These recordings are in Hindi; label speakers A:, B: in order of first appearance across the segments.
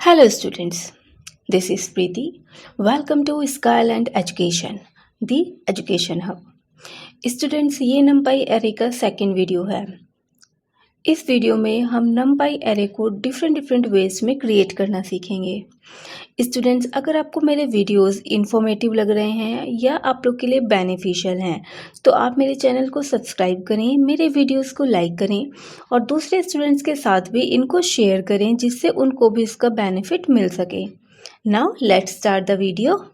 A: Hello, students. This is Preeti. Welcome to Skyland Education, the Education Hub. Students, ये नंपाई एरे का सेकेंड वीडियो है। इस वीडियो में हम नंपाई एरे को डिफरेंट वेज में क्रिएट करना सीखेंगे। स्टूडेंट्स, अगर आपको मेरे वीडियोस इंफॉर्मेटिव लग रहे हैं या आप लोग के लिए बेनिफिशियल हैं तो आप मेरे चैनल को सब्सक्राइब करें, मेरे वीडियोस को लाइक करें और दूसरे स्टूडेंट्स के साथ भी इनको शेयर करें जिससे उनको भी इसका बेनिफिट मिल सके। Now let's start the video.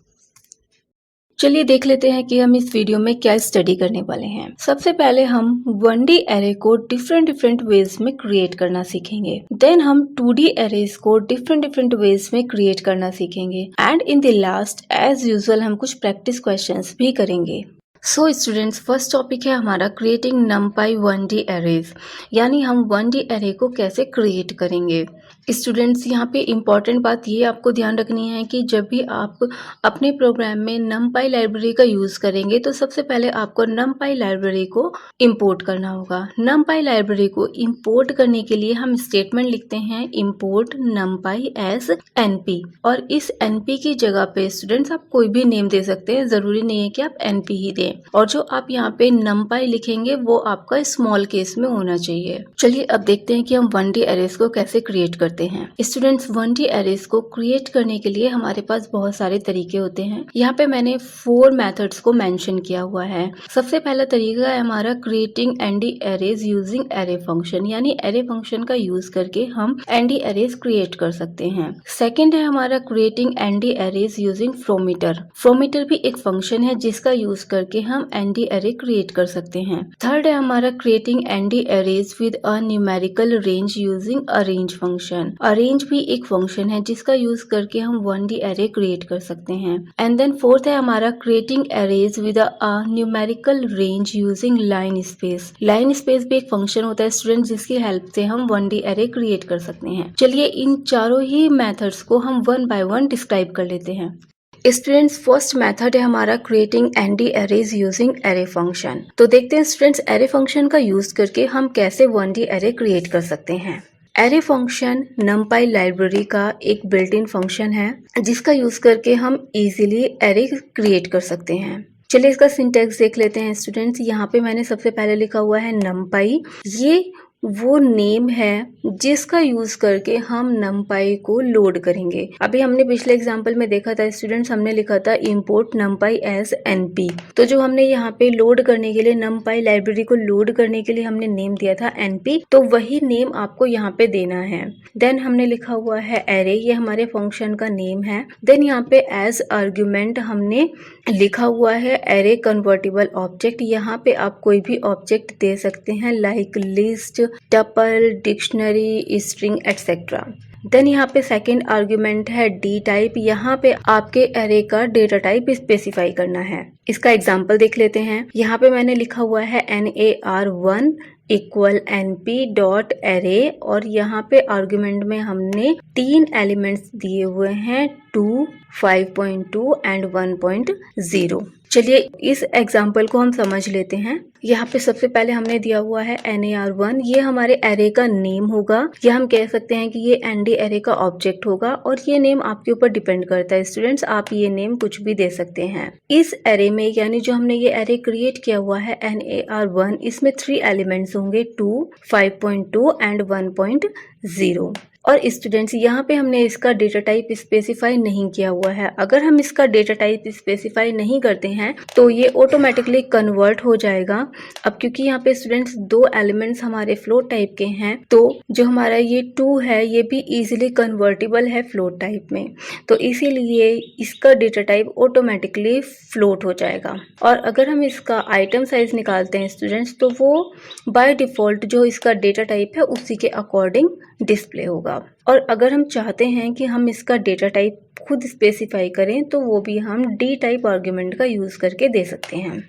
A: चलिए देख लेते हैं कि हम इस वीडियो में क्या स्टडी करने वाले हैं। सबसे पहले हम 1D एरे को डिफरेंट वेज में क्रिएट करना सीखेंगे। देन हम 2D एरेज को डिफरेंट वेज में क्रिएट करना सीखेंगे and in the last as usual हम कुछ प्रैक्टिस क्वेश्चंस भी करेंगे। सो स्टूडेंट्स, फर्स्ट टॉपिक है हमारा क्रिएटिंग नंपाई 1D एरेज, यानी हम 1D एरे को कैसे क्रिएट करेंगे। स्टूडेंट्स, यहाँ पे इम्पॉर्टेंट बात ये आपको ध्यान रखनी है कि जब भी आप अपने प्रोग्राम में नंपाई लाइब्रेरी का यूज़ करेंगे तो सबसे पहले आपको नंपाई लाइब्रेरी को इंपोर्ट करना होगा। नंपाई लाइब्रेरी को इंपोर्ट करने के लिए हम स्टेटमेंट लिखते हैं इंपोर्ट नंपाई एज एनपी, और इस एनपी की जगह पे स्टूडेंट्स आप कोई भी नेम दे सकते हैं, ज़रूरी नहीं है कि आप एनपी ही दें। और जो आप यहाँ पे नंपाई लिखेंगे वो आपका स्मॉल केस में होना चाहिए। चलिए अब देखते हैं कि हम 1D एरेज को कैसे क्रिएट करते हैं। स्टूडेंट्स, 1D एरेज को क्रिएट करने के लिए हमारे पास बहुत सारे तरीके होते हैं। यहाँ पे मैंने 4 मेथड्स को मेंशन किया हुआ है। सबसे पहला तरीका है हमारा creating ND arrays using array function, यानी एरे फंक्शन का यूज करके हम ND एरेज क्रिएट कर सकते हैं। सेकेंड है हमारा क्रिएटिंग ND एरेज यूजिंग फ्रोमीटर। फ्रोमीटर भी एक फंक्शन है जिसका यूज करके हम ND एरे क्रिएट कर सकते हैं। थर्ड है हमारा creating ND arrays with a numerical range using arange function. Arrange भी एक फंक्शन है जिसका यूज करके हम 1D एरे क्रिएट कर सकते हैं। एंड देन फोर्थ है हमारा creating arrays with a numerical range using line space. Line space भी एक फंक्शन होता है स्टूडेंट जिसकी हेल्प से हम 1D एरे क्रिएट कर सकते हैं। चलिए इन चारों ही मेथड्स को हम वन बाय वन डिस्क्राइब कर लेते हैं। स्टूडेंट्स, फर्स्ट मेथड है हमारा creating ND arrays using array function. तो देखते हैं स्टूडेंट्स, एरे फंक्शन का यूज करके हम कैसे 1D एरे क्रिएट कर सकते हैं। एरे फंक्शन नंपाई लाइब्रेरी का एक बिल्ट इन फंक्शन है जिसका यूज करके हम इजीली एरे क्रिएट कर सकते हैं। चलिए इसका सिंटैक्स देख लेते हैं स्टूडेंट्स। यहाँ पे मैंने सबसे पहले लिखा हुआ है नंपाई। ये वो नेम है जिसका यूज करके हम नंपाई को लोड करेंगे। अभी हमने पिछले एग्जांपल में देखा था स्टूडेंट्स, हमने लिखा था इंपोर्ट नंपाई एज एनपी। तो जो हमने यहाँ पे लोड करने के लिए नंपाई लाइब्रेरी को लोड करने के लिए हमने नेम दिया था एनपी, तो वही नेम आपको यहाँ पे देना है। देन हमने लिखा हुआ है एरे, ये हमारे फंक्शन का नेम है। देन यहाँ पे एज आर्ग्यूमेंट हमने लिखा हुआ है एरे कन्वर्टेबल ऑब्जेक्ट। यहाँ पे आप कोई भी ऑब्जेक्ट दे सकते हैं like list, tuple, dictionary, string etcetera. Then यहाँ पे सेकेंड आर्ग्यूमेंट है डी टाइप। यहाँ पे आपके एरे का डेटा टाइप स्पेसिफाई करना है। इसका एग्जांपल देख लेते हैं। यहाँ पे मैंने लिखा हुआ है NAR1 equal NP dot array, और यहाँ पे आर्ग्यूमेंट में हमने 3 एलिमेंट्स दिए हुए हैं 2, 5.2 एंड 1.0। चलिए इस एग्जाम्पल को हम समझ लेते हैं। यहाँ पे सबसे पहले हमने दिया हुआ है NAR1, ये हमारे एरे का नेम होगा, या हम कह सकते हैं कि ये ND एरे का ऑब्जेक्ट होगा, और ये नेम आपके ऊपर डिपेंड करता है स्टूडेंट्स, आप ये नेम कुछ भी दे सकते हैं। इस एरे में यानी जो हमने ये एरे क्रिएट किया हुआ है NAR1, इसमें 3 एलिमेंट्स होंगे 2, 5.2 एंड 1.0। और स्टूडेंट्स, यहाँ पे हमने इसका डेटा टाइप स्पेसिफाई नहीं किया हुआ है। अगर हम इसका डेटा टाइप स्पेसिफाई नहीं करते हैं तो ये ऑटोमेटिकली कन्वर्ट हो जाएगा। अब क्योंकि यहाँ पे स्टूडेंट्स 2 एलिमेंट्स हमारे फ्लोट टाइप के हैं, तो जो हमारा ये 2 है ये भी इजीली कन्वर्टेबल है फ्लोट टाइप में, तो इसीलिए इसका डेटा टाइप ऑटोमेटिकली फ्लोट हो जाएगा। और अगर हम इसका आइटम साइज निकालते हैं स्टूडेंट्स, तो वो बाय डिफ़ॉल्ट जो इसका डेटा टाइप है उसी के अकॉर्डिंग डिस्प्ले होगा। और अगर हम चाहते हैं कि हम इसका डेटा टाइप खुद स्पेसिफाई करें तो वो भी हम डी टाइप आर्ग्यूमेंट का यूज करके दे सकते हैं।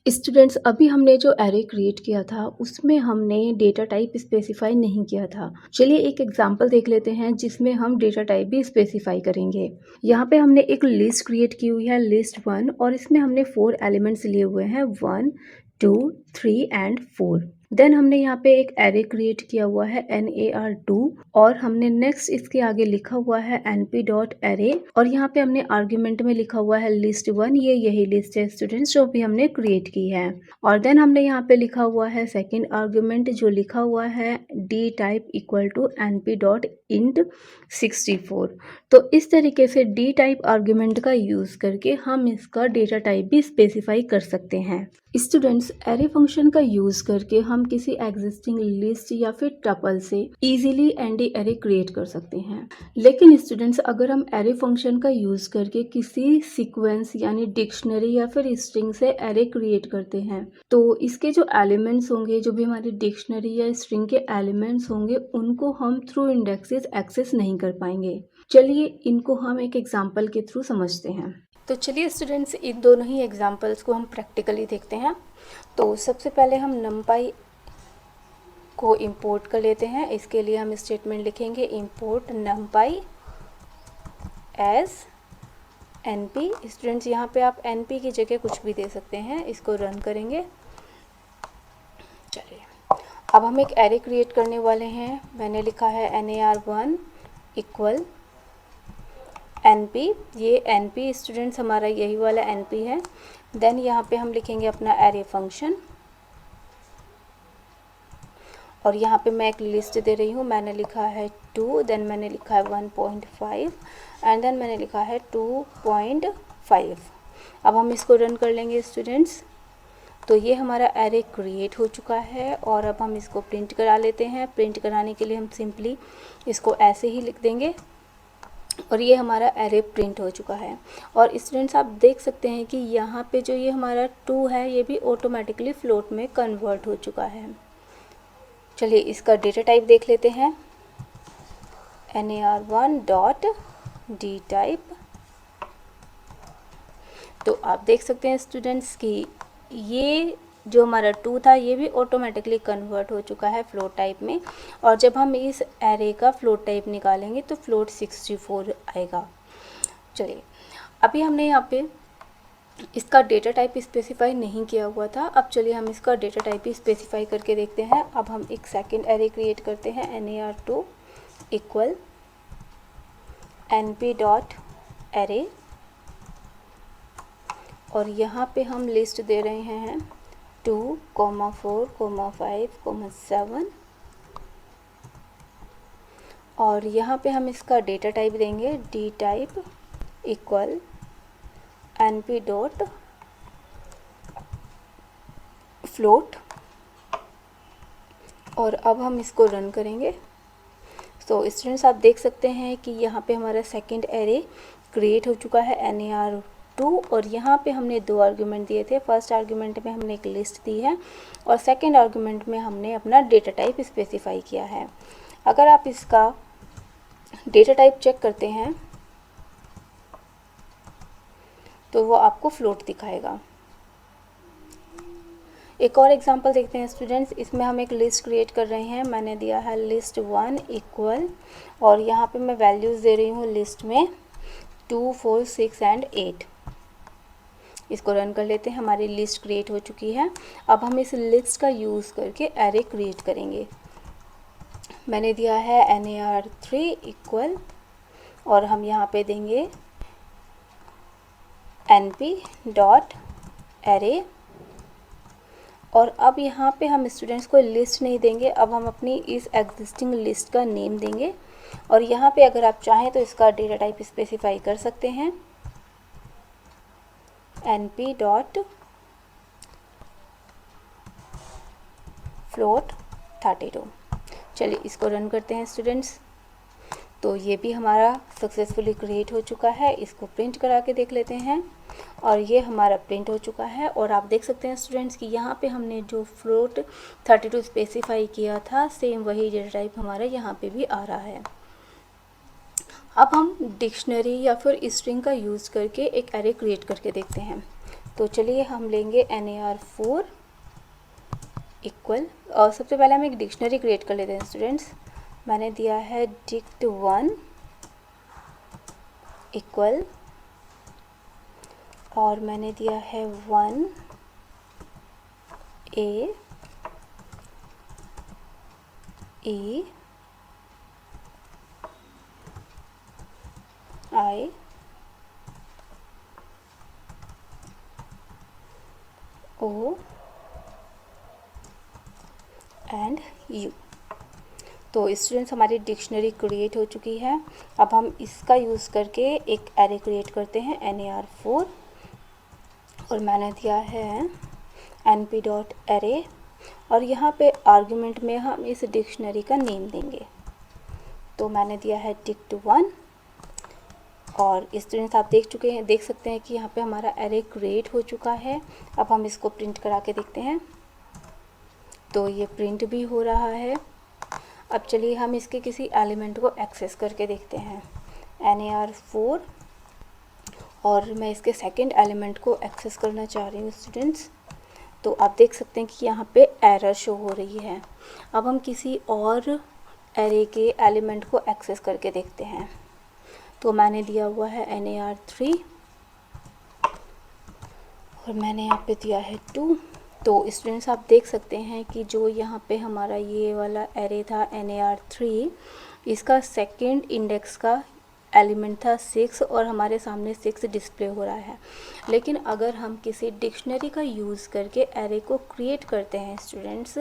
A: स्टूडेंट्स, अभी हमने जो एरे क्रिएट किया था उसमें हमने डेटा टाइप स्पेसिफाई नहीं किया था। चलिए एक एग्जांपल देख लेते हैं जिसमें हम डेटा टाइप भी स्पेसिफाई करेंगे। यहाँ पे हमने एक लिस्ट क्रिएट की हुई है लिस्ट 1, और इसमें हमने 4 एलिमेंट्स लिए हुए हैं 1, 2, 3 एंड 4। देन हमने यहाँ पे एक एरे क्रिएट किया हुआ है NAR2 और हमने नेक्स्ट इसके आगे लिखा हुआ है np.array और यहाँ पे हमने आर्ग्यूमेंट में लिखा हुआ है list1। ये यही लिस्ट है स्टूडेंट्स जो भी हमने क्रिएट की है। और देन हमने यहाँ पे लिखा हुआ है सेकेंड आर्ग्यूमेंट जो लिखा हुआ है d type equal to np.int64। तो इस तरीके से d टाइप आर्ग्यूमेंट का यूज करके हम इसका डेटा टाइप भी स्पेसिफाई कर सकते हैं। स्टूडेंट्स, एरे फंक्शन का यूज करके हम किसी एग्जिस्टिंग लिस्ट या फिर टपल से इजीली एंटी एरे क्रिएट कर सकते हैं। लेकिन स्टूडेंट्स, अगर हम एरे फंक्शन का यूज करके किसी सीक्वेंस यानी डिक्शनरी या फिर स्ट्रिंग से एरे क्रिएट करते हैं तो इसके जो एलिमेंट्स होंगे, जो भी हमारी डिक्शनरी या स्ट्रिंग के एलिमेंट्स होंगे, उनको हम थ्रू इंडेक्सेस एक्सेस नहीं कर पाएंगे। चलिए इनको हम एक एग्जाम्पल के थ्रू समझते हैं। तो चलिए स्टूडेंट्स, इन दोनों ही एग्जाम्पल्स को हम प्रैक्टिकली देखते हैं। तो सबसे पहले हम numpy को इंपोर्ट कर लेते हैं। इसके लिए हम स्टेटमेंट लिखेंगे import numpy as np। Students, यहाँ पे आप np की जगह कुछ भी दे सकते हैं। इसको रन करेंगे। चलिए, अब हम एक एरे क्रिएट करने वाले हैं। मैंने लिखा है NAR1 इक्वल NP। ये NP स्टूडेंट्स हमारा यही वाला NP है। देन यहाँ पे हम लिखेंगे अपना एरे फंक्शन और यहाँ पे मैं एक लिस्ट दे रही हूँ। मैंने लिखा है 2, देन मैंने लिखा है 1.5 एंड देन मैंने लिखा है 2.5। अब हम इसको रन कर लेंगे स्टूडेंट्स। तो ये हमारा एरे क्रिएट हो चुका है और अब हम इसको प्रिंट करा लेते हैं। प्रिंट कराने के लिए हम सिंपली इसको ऐसे ही लिख देंगे और ये हमारा एरे प्रिंट हो चुका है। और स्टूडेंट्स, आप देख सकते हैं कि यहाँ पे जो ये हमारा 2 है ये भी ऑटोमेटिकली फ्लोट में कन्वर्ट हो चुका है। चलिए इसका डेटा टाइप देख लेते हैं। NAR1.d type. तो आप देख सकते हैं स्टूडेंट्स कि ये जो हमारा 2 था ये भी ऑटोमेटिकली कन्वर्ट हो चुका है फ्लोट टाइप में। और जब हम इस एरे का फ्लोट टाइप निकालेंगे तो फ्लोट 64 आएगा। चलिए, अभी हमने यहाँ पे इसका डेटा टाइप स्पेसिफाई नहीं किया हुआ था। अब चलिए हम इसका डेटा टाइप ही स्पेसिफाई करके देखते हैं। अब हम एक सेकेंड एरे क्रिएट करते हैं NAR2 इक्वल np.array और यहाँ पे हम लिस्ट दे रहे हैं 2, 4, 5, 7 और यहाँ पे हम इसका डेटा टाइप देंगे d टाइप इक्वल np.float और अब हम इसको रन करेंगे। तो स्टूडेंट्स, आप देख सकते हैं कि यहाँ पे हमारा सेकंड एरे क्रिएट हो चुका है NAR2 और यहाँ पे हमने 2 आर्गुमेंट दिए थे। फर्स्ट आर्गुमेंट में हमने एक लिस्ट दी है और सेकंड आर्गुमेंट में हमने अपना डेटा टाइप स्पेसिफाई किया है। अगर आप इसका डेटा टाइप चेक करते हैं तो वो आपको फ्लोट दिखाएगा। एक और एग्जांपल देखते हैं स्टूडेंट्स। इसमें हम एक लिस्ट क्रिएट कर रहे हैं। मैंने दिया है list1 इक्वल और यहाँ पे मैं वैल्यूज़ दे रही हूँ लिस्ट में 2, 4, 6 एंड 8। इसको रन कर लेते हैं। हमारी लिस्ट क्रिएट हो चुकी है। अब हम इस लिस्ट का यूज़ करके एरे क्रिएट करेंगे। मैंने दिया है NAR3 इक्वल और हम यहाँ पे देंगे np.array और अब यहाँ पे हम स्टूडेंट्स को लिस्ट नहीं देंगे। अब हम अपनी इस एग्जिस्टिंग लिस्ट का नेम देंगे और यहाँ पे अगर आप चाहें तो इसका डेटा टाइप स्पेसिफाई कर सकते हैं np.float32। चलिए इसको रन करते हैं स्टूडेंट्स। तो ये भी हमारा सक्सेसफुली क्रिएट हो चुका है। इसको प्रिंट करा के देख लेते हैं और ये हमारा प्रिंट हो चुका है। और आप देख सकते हैं स्टूडेंट्स कि यहाँ पे हमने जो फ्लोट 32 स्पेसिफाई किया था सेम वही डेटा टाइप हमारा यहाँ पे भी आ रहा है। अब हम डिक्शनरी या फिर स्ट्रिंग का यूज़ करके एक एरे क्रिएट करके देखते हैं। तो चलिए हम लेंगे NAR4 इक्वल और सबसे पहले हम एक डिक्शनरी क्रिएट कर लेते हैं स्टूडेंट्स। मैंने दिया है dict1 इक्वल और मैंने दिया है 1A E I O and U। तो स्टूडेंट्स हमारी डिक्शनरी क्रिएट हो चुकी है। अब हम इसका यूज़ करके एक एरे क्रिएट करते हैं NAR4, और मैंने दिया है np.array, और यहाँ पे आर्गुमेंट में हम इस डिक्शनरी का नेम देंगे। तो मैंने दिया है dict1, और स्टूडेंट्स आप देख सकते हैं कि यहाँ पे हमारा एरे क्रिएट हो चुका है। अब हम इसको प्रिंट करा के देखते हैं। तो ये प्रिंट भी हो रहा है। अब चलिए हम इसके किसी एलिमेंट को एक्सेस करके देखते हैं NAR4, और मैं इसके सेकंड एलिमेंट को एक्सेस करना चाह रही हूँ स्टूडेंट्स। तो आप देख सकते हैं कि यहाँ पे एरर शो हो रही है। अब हम किसी और एरे के एलिमेंट को एक्सेस करके देखते हैं। तो मैंने दिया हुआ है NAR3, और मैंने यहाँ पे दिया है 2। तो स्टूडेंट्स आप देख सकते हैं कि जो यहाँ पे हमारा ये वाला एरे था NAR3, इसका सेकंड इंडेक्स का एलिमेंट था 6, और हमारे सामने 6 डिस्प्ले हो रहा है। लेकिन अगर हम किसी डिक्शनरी का यूज़ करके एरे को क्रिएट करते हैं स्टूडेंट्स,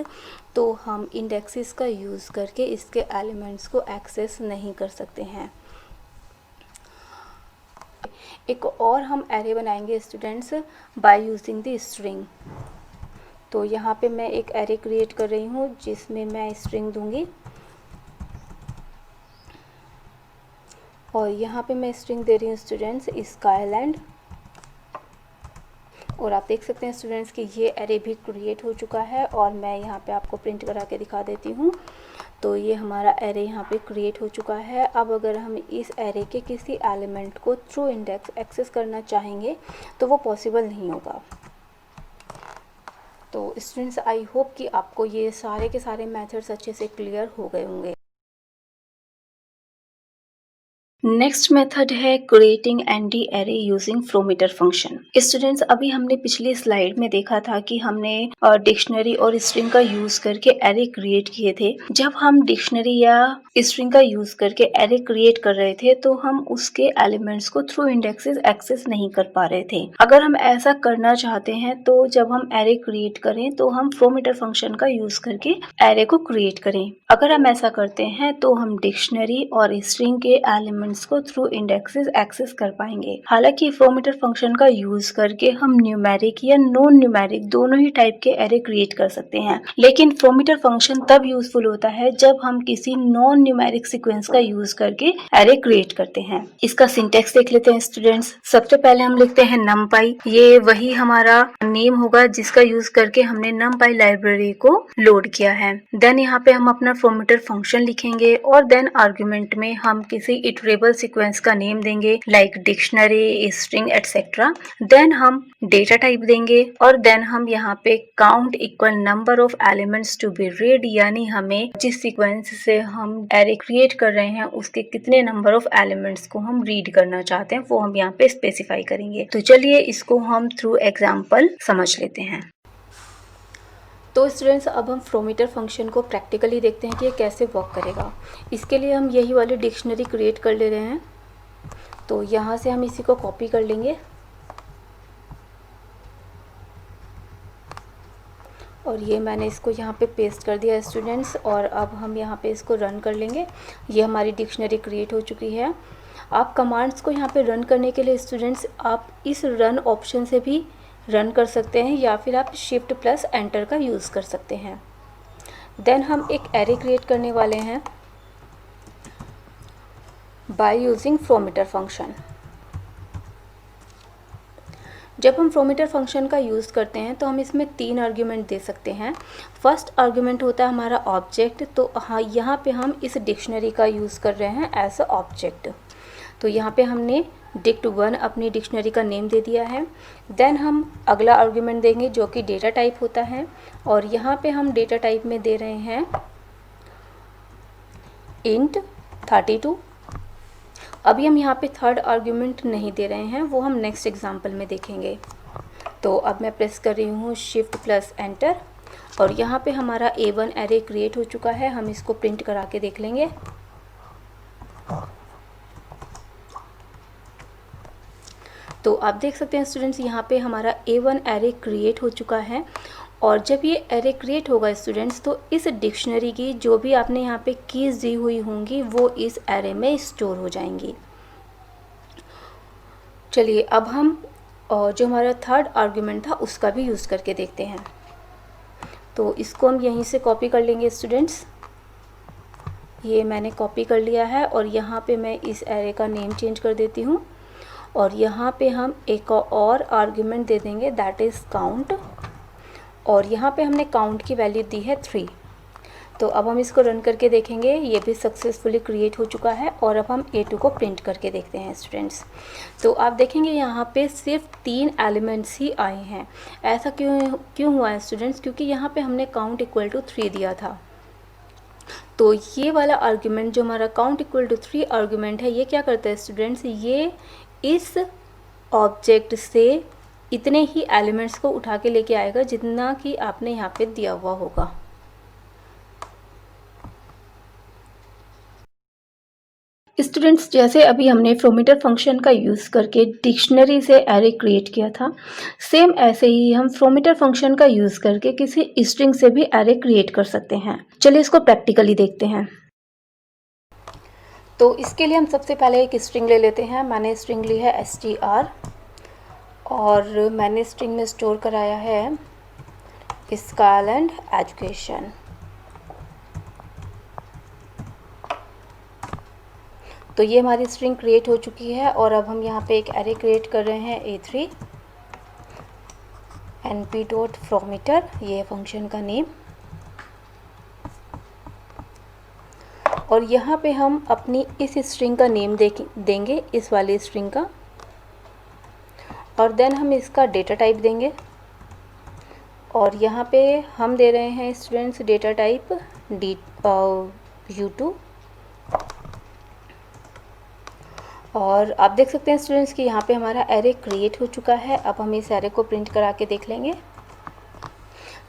A: तो हम इंडेक्सेस का यूज़ करके इसके एलिमेंट्स को एक्सेस नहीं कर सकते हैं। एक और हम एरे बनाएंगे students by using the string. तो यहाँ पे मैं एक एरे क्रिएट कर रही हूँ जिसमें मैं स्ट्रिंग दूंगी, और यहाँ पे मैं स्ट्रिंग दे रही हूँ स्टूडेंट्स स्काईलैंड। और आप देख सकते हैं स्टूडेंट्स कि ये एरे भी क्रिएट हो चुका है, और मैं यहाँ पे आपको प्रिंट करा के दिखा देती हूँ। तो ये हमारा एरे यहाँ पे क्रिएट हो चुका है। अब अगर हम इस एरे के किसी एलिमेंट को थ्रू इंडेक्स एक्सेस करना चाहेंगे तो वो पॉसिबल नहीं होगा। तो स्टूडेंट्स आई होप कि आपको ये सारे के सारे मेथड्स अच्छे से क्लियर हो गए होंगे। नेक्स्ट मेथड है creating N D array using fromiter function. Students अभी हमने पिछली स्लाइड में देखा था कि हमने डिक्शनरी और स्ट्रिंग का यूज करके एरे क्रिएट किए थे। जब हम डिक्शनरी या स्ट्रिंग का यूज करके एरे क्रिएट कर रहे थे तो हम उसके एलिमेंट्स को थ्रू इंडेक्सेस एक्सेस नहीं कर पा रहे थे। अगर हम ऐसा करना चाहते हैं तो जब हम एरे क्रिएट करें तो हम फ्रोमीटर फंक्शन का यूज करके एरे को क्रिएट करें। अगर हम ऐसा करते हैं तो हम डिक्शनरी और स्ट्रिंग के एलिमेंट्स को थ्रू इंडेक्सेस एक्सेस कर पाएंगे। हालांकि फ्रोमीटर फंक्शन का यूज करके हम न्यूमेरिक या नॉन न्यूमेरिक दोनों ही टाइप के एरे क्रिएट कर सकते हैं, लेकिन फ्रोमीटर फंक्शन तब यूजफुल होता है जब हम किसी नॉन न्यूमेरिक सीक्वेंस का यूज करके एरे क्रिएट करते हैं। इसका सिंटेक्स देख लेते हैं स्टूडेंट्स। सबसे पहले हम लिखते हैं numpy। ये वही हमारा नेम होगा जिसका यूज करके हमने numpy लाइब्रेरी को लोड किया है। देन यहाँ पे हम अपना फ्रोमीटर फंक्शन लिखेंगे, और देन आर्गुमेंट में हम किसी इटरेबल सीक्वेंस का नेम देंगे like dictionary, string etcetera. Then हम डेटा टाइप देंगे, और देन हम यहाँ पे count equal number of elements to be read, यानी हमें जिस सीक्वेंस से हम एरे क्रिएट कर रहे हैं उसके कितने नंबर ऑफ एलिमेंट्स को हम रीड करना चाहते हैं वो हम यहाँ पे स्पेसिफाई करेंगे। तो चलिए इसको हम थ्रू एग्जाम्पल समझ लेते हैं। तो स्टूडेंट्स अब हम फ्रोमीटर फंक्शन को प्रैक्टिकली देखते हैं कि ये कैसे वर्क करेगा। इसके लिए हम यही वाली डिक्शनरी क्रिएट कर ले रहे हैं। तो यहाँ से हम इसी को कॉपी कर लेंगे, और ये मैंने इसको यहाँ पे पेस्ट कर दिया स्टूडेंट्स। और अब हम यहाँ पे इसको रन कर लेंगे। ये हमारी डिक्शनरी क्रिएट हो चुकी है। आप कमांड्स को यहाँ पे रन करने के लिए स्टूडेंट्स आप इस रन ऑप्शन से भी रन कर सकते हैं, या फिर आप शिफ्ट प्लस एंटर का यूज़ कर सकते हैं। देन हम एक एरे क्रिएट करने वाले हैं बाय यूजिंग फ्रोमीटर फंक्शन। जब हम फ्रोमीटर फंक्शन का यूज़ करते हैं तो हम इसमें 3 आर्ग्यूमेंट दे सकते हैं। फर्स्ट आर्ग्यूमेंट होता है हमारा ऑब्जेक्ट। तो हाँ, यहाँ पे हम इस डिक्शनरी का यूज़ कर रहे हैं एज अ ऑब्जेक्ट। तो यहाँ पे हमने dict1 अपनी डिक्शनरी का नेम दे दिया है। देन हम अगला आर्ग्यूमेंट देंगे जो कि डेटा टाइप होता है, और यहाँ पे हम डेटा टाइप में दे रहे हैं int 32। अभी हम यहाँ पे थर्ड आर्ग्यूमेंट नहीं दे रहे हैं, वो हम नेक्स्ट एग्जाम्पल में देखेंगे। तो अब मैं प्रेस कर रही हूँ शिफ्ट प्लस एंटर। और यहाँ पे हमारा A1 एरे क्रिएट हो चुका है। हम इसको प्रिंट करा के देख लेंगे। तो आप देख सकते हैं स्टूडेंट्स, यहाँ पे हमारा A1 एरे क्रिएट हो चुका है। और जब ये एरे क्रिएट होगा स्टूडेंट्स, तो इस डिक्शनरी की जो भी आपने यहाँ पे कीज़ दी हुई होंगी वो इस एरे में स्टोर हो जाएंगी। चलिए अब हम जो हमारा थर्ड आर्गुमेंट था उसका भी यूज़ करके देखते हैं। तो इसको हम यहीं से कॉपी कर लेंगे स्टूडेंट्स। ये मैंने कॉपी कर लिया है और यहाँ पे मैं इस एरे का नेम चेंज कर देती हूँ और यहाँ पे हम एक और आर्गुमेंट दे देंगे, दैट इज़ काउंट। और यहाँ पे हमने काउंट की वैल्यू दी है 3। तो अब हम इसको रन करके देखेंगे, ये भी सक्सेसफुली क्रिएट हो चुका है। और अब हम A2 को प्रिंट करके देखते हैं स्टूडेंट्स। तो आप देखेंगे यहाँ पे सिर्फ 3 एलिमेंट्स ही आए हैं। ऐसा क्यों हुआ है स्टूडेंट्स? क्योंकि यहाँ पे हमने काउंट इक्वल टू 3 दिया था। तो ये वाला आर्गुमेंट जो हमारा काउंट इक्वल टू 3 आर्गुमेंट है, ये क्या करता है स्टूडेंट्स, ये इस ऑब्जेक्ट से इतने ही एलिमेंट्स को उठा के लेके आएगा जितना कि आपने यहाँ पे दिया हुआ होगा। स्टूडेंट्स, जैसे अभी हमने फ्रोमीटर फंक्शन का यूज़ करके डिक्शनरी से एरे क्रिएट किया था, सेम ऐसे ही हम फ्रोमीटर फंक्शन का यूज़ करके किसी स्ट्रिंग से भी एरे क्रिएट कर सकते हैं। चलिए इसको प्रैक्टिकली देखते हैं। तो इसके लिए हम सबसे पहले एक स्ट्रिंग ले लेते हैं। मैंने स्ट्रिंग ली है str और मैंने स्ट्रिंग में स्टोर कराया है स्काइल एंड एजुकेशन। तो ये हमारी स्ट्रिंग क्रिएट हो चुकी है और अब हम यहाँ पे एक एरे क्रिएट कर रहे हैं A3 np.frometer, ये फंक्शन का नेम। और यहाँ पे हम अपनी इस स्ट्रिंग का नेम देंगे, इस वाली स्ट्रिंग का। और देन हम इसका डेटा टाइप देंगे और यहाँ पे हम दे रहे हैं स्टूडेंट्स डेटा टाइप U2। और आप देख सकते हैं स्टूडेंट्स कि यहाँ पे हमारा एरे क्रिएट हो चुका है। अब हम इस एरे को प्रिंट करा के देख लेंगे।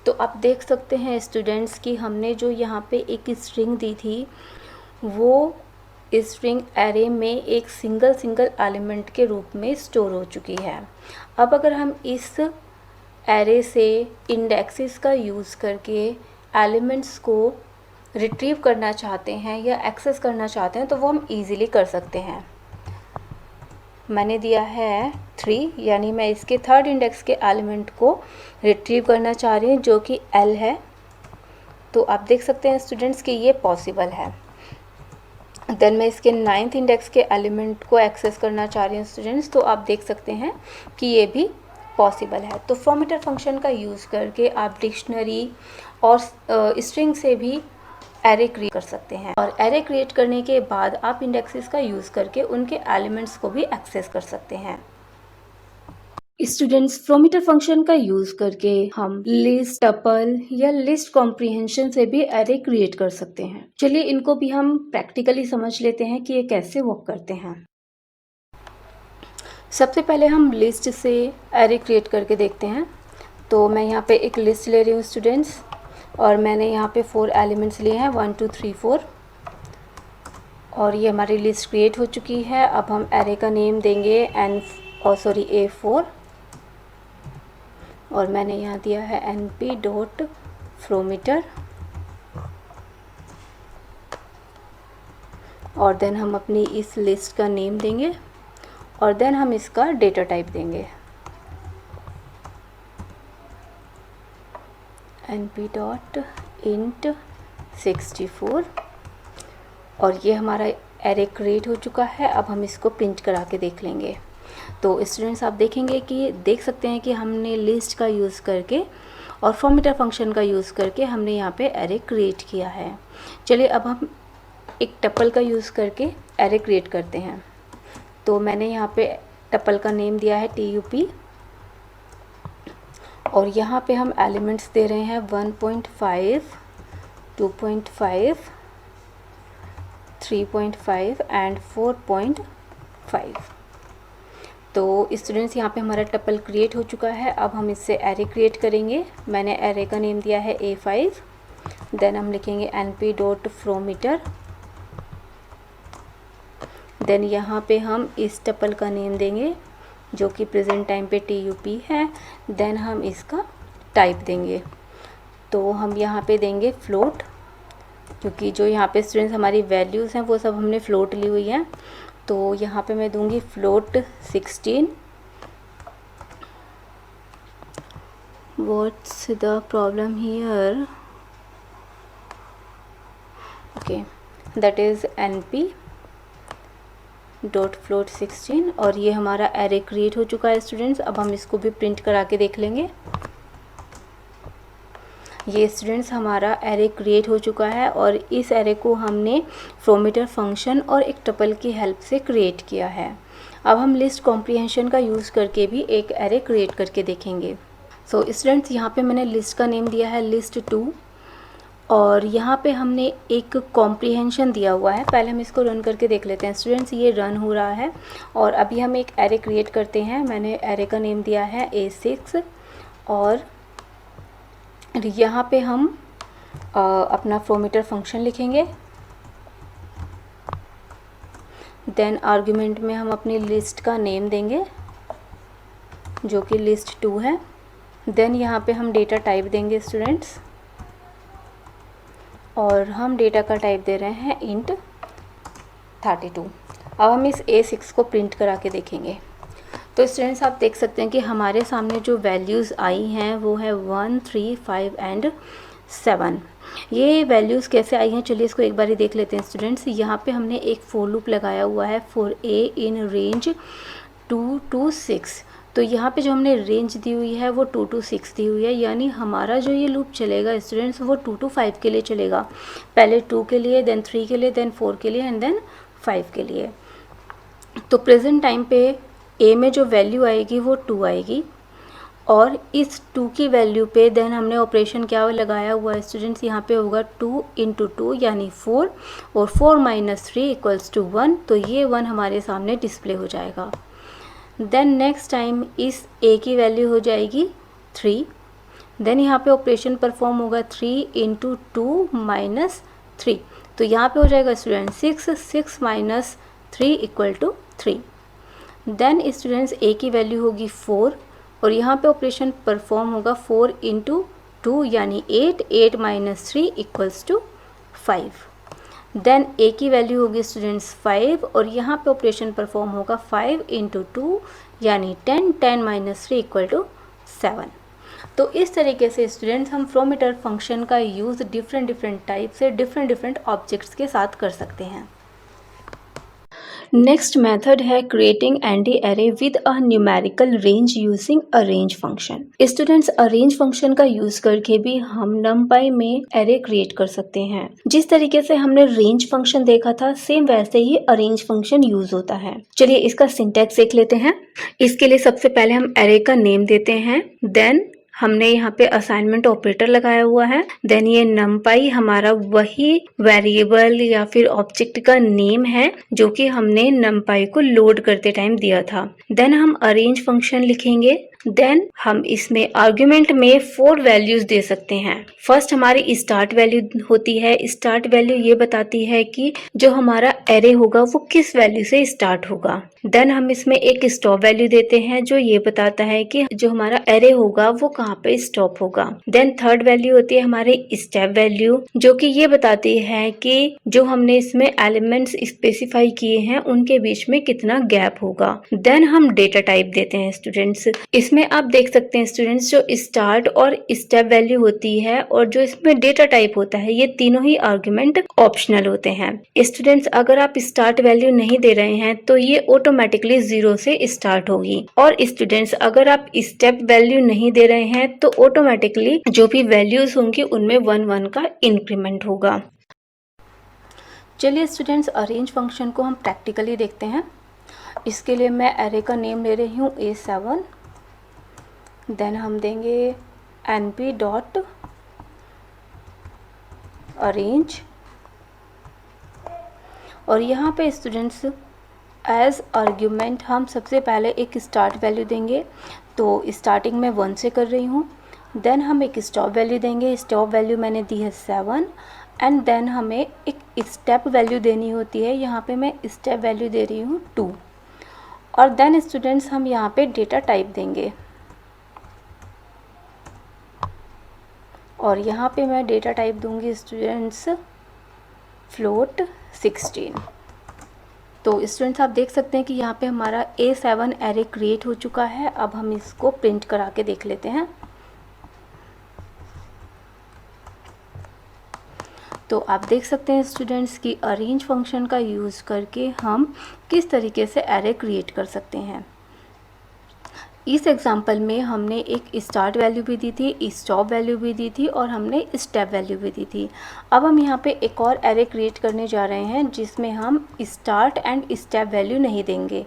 A: तो आप देख सकते हैं स्टूडेंट्स कि हमने जो यहाँ पे एक स्ट्रिंग दी थी वो स्ट्रिंग एरे में एक सिंगल एलिमेंट के रूप में स्टोर हो चुकी है। अब अगर हम इस एरे से इंडेक्सेस का यूज़ करके एलिमेंट्स को रिट्रीव करना चाहते हैं या एक्सेस करना चाहते हैं तो वो हम इजीली कर सकते हैं। मैंने दिया है 3, यानी मैं इसके थर्ड इंडेक्स के एलिमेंट को रिट्रीव करना चाह रही हूँ जो कि L है। तो आप देख सकते हैं स्टूडेंट्स कि ये पॉसिबल है। देन मैं इसके 9th इंडेक्स के एलिमेंट को एक्सेस करना चाह रही हूँ स्टूडेंट्स, तो आप देख सकते हैं कि ये भी पॉसिबल है। तो फ्रोमीटर फंक्शन का यूज़ करके आप डिक्शनरी और स्ट्रिंग से भी एरे क्रिएट कर सकते हैं। और एरे क्रिएट करने के बाद आप इंडेक्सेस का यूज़ करके उनके एलिमेंट्स को भी एक्सेस कर सकते हैं। स्टूडेंट्स, फ्रोमीटर फंक्शन का यूज़ करके हम लिस्ट, टपल या लिस्ट कॉम्प्रिहेंशन से भी एरे क्रिएट कर सकते हैं। चलिए इनको भी हम प्रैक्टिकली समझ लेते हैं कि ये कैसे वर्क करते हैं। सबसे पहले हम लिस्ट से एरे क्रिएट करके देखते हैं। तो मैं यहाँ पे एक लिस्ट ले रही हूँ स्टूडेंट्स और मैंने यहाँ पे 4 एलिमेंट्स लिए हैं 1 2 3 4 और ये हमारी लिस्ट क्रिएट हो चुकी है। अब हम एरे का नेम देंगे A4 और मैंने यहाँ दिया है np.frometer और देन हम अपनी इस लिस्ट का नेम देंगे और देन हम इसका डेटा टाइप देंगे np.int64 और ये हमारा एरे क्रिएट हो चुका है। अब हम इसको प्रिंट करा के देख लेंगे। तो स्टूडेंट्स, आप देख सकते हैं कि हमने लिस्ट का यूज़ करके और फ्रोमीटर फंक्शन का यूज़ करके हमने यहाँ पे एरे क्रिएट किया है। चलिए अब हम एक टपल का यूज़ करके एरे क्रिएट करते हैं। तो मैंने यहाँ पे टपल का नेम दिया है TUP और यहाँ पे हम एलिमेंट्स दे रहे हैं 1.5 2.5 3.5 एंड 4.5। तो स्टूडेंट्स यहाँ पे हमारा टपल क्रिएट हो चुका है। अब हम इससे एरे क्रिएट करेंगे। मैंने एरे का नेम दिया है A5। देन हम लिखेंगे np.flowmeter। देन यहाँ पे हम इस टपल का नेम देंगे जो कि प्रेजेंट टाइम पे TUP है। देन हम इसका टाइप देंगे, तो हम यहाँ पे देंगे फ्लोट, क्योंकि जो यहाँ पे स्टूडेंट्स हमारी वैल्यूज़ हैं वो सब हमने फ्लोट ली हुई हैं। तो यहाँ पे मैं दूंगी float 16। What's the problem here? Okay, that is np.float16। और ये हमारा एरे क्रिएट हो चुका है स्टूडेंट्स। अब हम इसको भी प्रिंट करा के देख लेंगे। ये स्टूडेंट्स हमारा एरे क्रिएट हो चुका है और इस एरे को हमने फ्लोमीटर फंक्शन और एक टपल की हेल्प से क्रिएट किया है। अब हम लिस्ट कॉम्प्रिहेंशन का यूज़ करके भी एक एरे क्रिएट करके देखेंगे। सो स्टूडेंट्स यहाँ पे मैंने लिस्ट का नेम दिया है list2 और यहाँ पे हमने एक कॉम्प्रिहेंशन दिया हुआ है। पहले हम इसको रन करके देख लेते हैं। स्टूडेंट्स ये रन हो रहा है और अभी हम एक एरे क्रिएट करते हैं। मैंने एरे का नेम दिया है A6 और यहाँ पे हम अपना फ्लोमीटर फंक्शन लिखेंगे। देन आर्गुमेंट में हम अपनी लिस्ट का नेम देंगे जो कि list2 है। देन यहाँ पे हम डेटा टाइप देंगे स्टूडेंट्स, और हम डेटा का टाइप दे रहे हैं int 32। अब हम इस A6 को प्रिंट करा के देखेंगे। तो स्टूडेंट्स आप देख सकते हैं कि हमारे सामने जो वैल्यूज़ आई हैं वो है 1, 3, 5 एंड 7। ये वैल्यूज़ कैसे आई हैं चलिए इसको एक बार ही देख लेते हैं स्टूडेंट्स। यहाँ पे हमने एक फोर लूप लगाया हुआ है for a in range 2 to 6। तो यहाँ पे जो हमने रेंज दी हुई है वो 2 to 6 दी हुई है, यानी हमारा जो ये लूप चलेगा स्टूडेंट्स वो 2 to 5 के लिए चलेगा। पहले 2 के लिए, देन 3 के लिए, देन 4 के लिए एंड देन 5 के लिए। तो प्रेजेंट टाइम पे a में जो वैल्यू आएगी वो 2 आएगी और इस 2 की वैल्यू पे देन हमने ऑपरेशन क्या लगाया हुआ है स्टूडेंट्स, यहाँ पे होगा 2 × 2 यानी 4 और 4 - 3 = 1। तो ये 1 हमारे सामने डिस्प्ले हो जाएगा। देन नेक्स्ट टाइम इस a की वैल्यू हो जाएगी 3। देन यहाँ पे ऑपरेशन परफॉर्म होगा 3 × 2 - 3। तो यहाँ पे हो जाएगा स्टूडेंट 6, 6 - 3 = 3। देन स्टूडेंट्स a की वैल्यू होगी 4 और यहाँ पे ऑपरेशन परफॉर्म होगा 4 × 2 यानी 8, 8 - 3 = 5। देन a की वैल्यू होगी स्टूडेंट्स 5 और यहाँ पे ऑपरेशन परफॉर्म होगा 5 × 2 यानी 10, 10 - 3 = 7। तो इस तरीके से स्टूडेंट्स हम फ्लोमीटर फंक्शन का यूज़ डिफरेंट टाइप से डिफरेंट ऑब्जेक्ट्स के साथ कर सकते हैं। नेक्स्ट मेथड है creating N D array with a numerical range using arange function. Students arrange function का यूज करके भी हम नंपाई में एरे क्रिएट कर सकते हैं। जिस तरीके से हमने रेंज फंक्शन देखा था सेम वैसे ही अरेंज फंक्शन यूज होता है। चलिए इसका सिंटैक्स देख लेते हैं। इसके लिए सबसे पहले हम एरे का नेम देते हैं, देन हमने यहाँ पे असाइनमेंट ऑपरेटर लगाया हुआ है, देन ये नंपाई हमारा वही वेरिएबल या फिर ऑब्जेक्ट का नेम है जो कि हमने नंपाई को लोड करते टाइम दिया था। देन हम अरेंज फंक्शन लिखेंगे, देन हम इसमें आर्गुमेंट में 4 वैल्यूज दे सकते हैं। फर्स्ट हमारी स्टार्ट वैल्यू होती है। स्टार्ट वैल्यू ये बताती है कि जो हमारा एरे होगा वो किस वैल्यू से स्टार्ट होगा। देन हम इसमें एक स्टॉप वैल्यू देते हैं जो ये बताता है कि जो हमारा एरे होगा वो कहाँ पे स्टॉप होगा। देन थर्ड वैल्यू होती है हमारी स्टेप वैल्यू जो कि ये बताती है कि जो हमने इसमें एलिमेंट्स स्पेसिफाई किए हैं उनके बीच में कितना गैप होगा। देन हम डेटा टाइप देते हैं स्टूडेंट्स। इसमें आप देख सकते हैं स्टूडेंट्स जो स्टार्ट और स्टेप वैल्यू होती है और जो इसमें डेटा टाइप होता है ये तीनों ही आर्गुमेंट ऑप्शनल होते हैं। स्टूडेंट्स अगर आप स्टार्ट वैल्यू नहीं दे रहे हैं तो ये ऑटोमेटिकली 0 से स्टार्ट होगी और स्टूडेंट्स अगर आप स्टेप वैल्यू नहीं दे रहे हैं तो ऑटोमेटिकली जो भी वैल्यूज होंगी उनमें 1 1 का इंक्रीमेंट होगा। चलिए स्टूडेंट्स अरेंज फंक्शन को हम प्रैक्टिकली देखते हैं। इसके लिए मैं एरे का नेम ले रही हूँ A7, देन हम देंगे np.arrange और यहाँ पे स्टूडेंट्स एज आर्ग्यूमेंट हम सबसे पहले एक स्टार्ट वैल्यू देंगे, तो स्टार्टिंग में 1 से कर रही हूँ। देन हम एक स्टॉप वैल्यू देंगे, स्टॉप वैल्यू मैंने दी है 7 एंड देन हमें एक स्टेप वैल्यू देनी होती है, यहाँ पे मैं स्टेप वैल्यू दे रही हूँ 2। और देन स्टूडेंट्स हम यहाँ पे डेटा टाइप देंगे और यहाँ पे मैं डेटा टाइप दूंगी स्टूडेंट्स फ्लोट 16। तो स्टूडेंट्स आप देख सकते हैं कि यहाँ पे हमारा A7 एरे क्रिएट हो चुका है। अब हम इसको प्रिंट करा के देख लेते हैं। तो आप देख सकते हैं स्टूडेंट्स कि अरेंज फंक्शन का यूज़ करके हम किस तरीके से एरे क्रिएट कर सकते हैं। इस एग्जांपल में हमने एक स्टार्ट वैल्यू भी दी थी, स्टॉप वैल्यू भी दी थी और हमने स्टेप वैल्यू भी दी थी। अब हम यहाँ पे एक और एरे क्रिएट करने जा रहे हैं जिसमें हम स्टार्ट एंड स्टेप वैल्यू नहीं देंगे।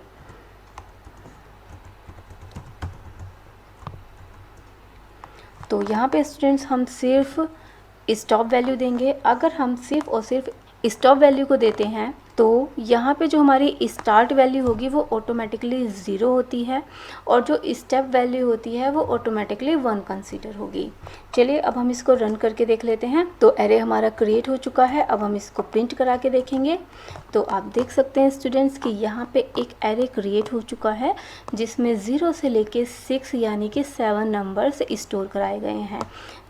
A: तो यहाँ पे स्टूडेंट्स हम सिर्फ स्टॉप वैल्यू देंगे। अगर हम सिर्फ और सिर्फ स्टॉप वैल्यू को देते हैं तो यहाँ पे जो हमारी स्टार्ट वैल्यू होगी वो ऑटोमेटिकली 0 होती है और जो स्टेप वैल्यू होती है वो ऑटोमेटिकली 1 कंसीडर होगी। चलिए अब हम इसको रन करके देख लेते हैं। तो एरे हमारा क्रिएट हो चुका है। अब हम इसको प्रिंट करा के देखेंगे। तो आप देख सकते हैं स्टूडेंट्स कि यहाँ पे एक एरे क्रिएट हो चुका है जिसमें 0 से लेके 6 यानी कि 7 नंबर्स स्टोर कराए गए हैं,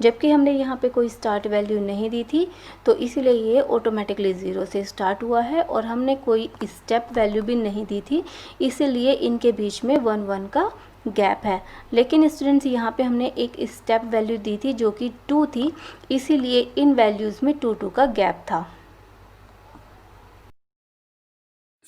A: जबकि हमने यहाँ पे कोई स्टार्ट वैल्यू नहीं दी थी, तो इसीलिए ये ऑटोमेटिकली 0 से स्टार्ट हुआ है और हमने कोई स्टेप वैल्यू भी नहीं दी थी, इसीलिए इनके बीच में 1-1 का गैप है। लेकिन स्टूडेंट्स यहाँ पे हमने एक स्टेप वैल्यू दी थी जो कि 2 थी, इसीलिए इन वैल्यूज़ में 2-2 का गैप था।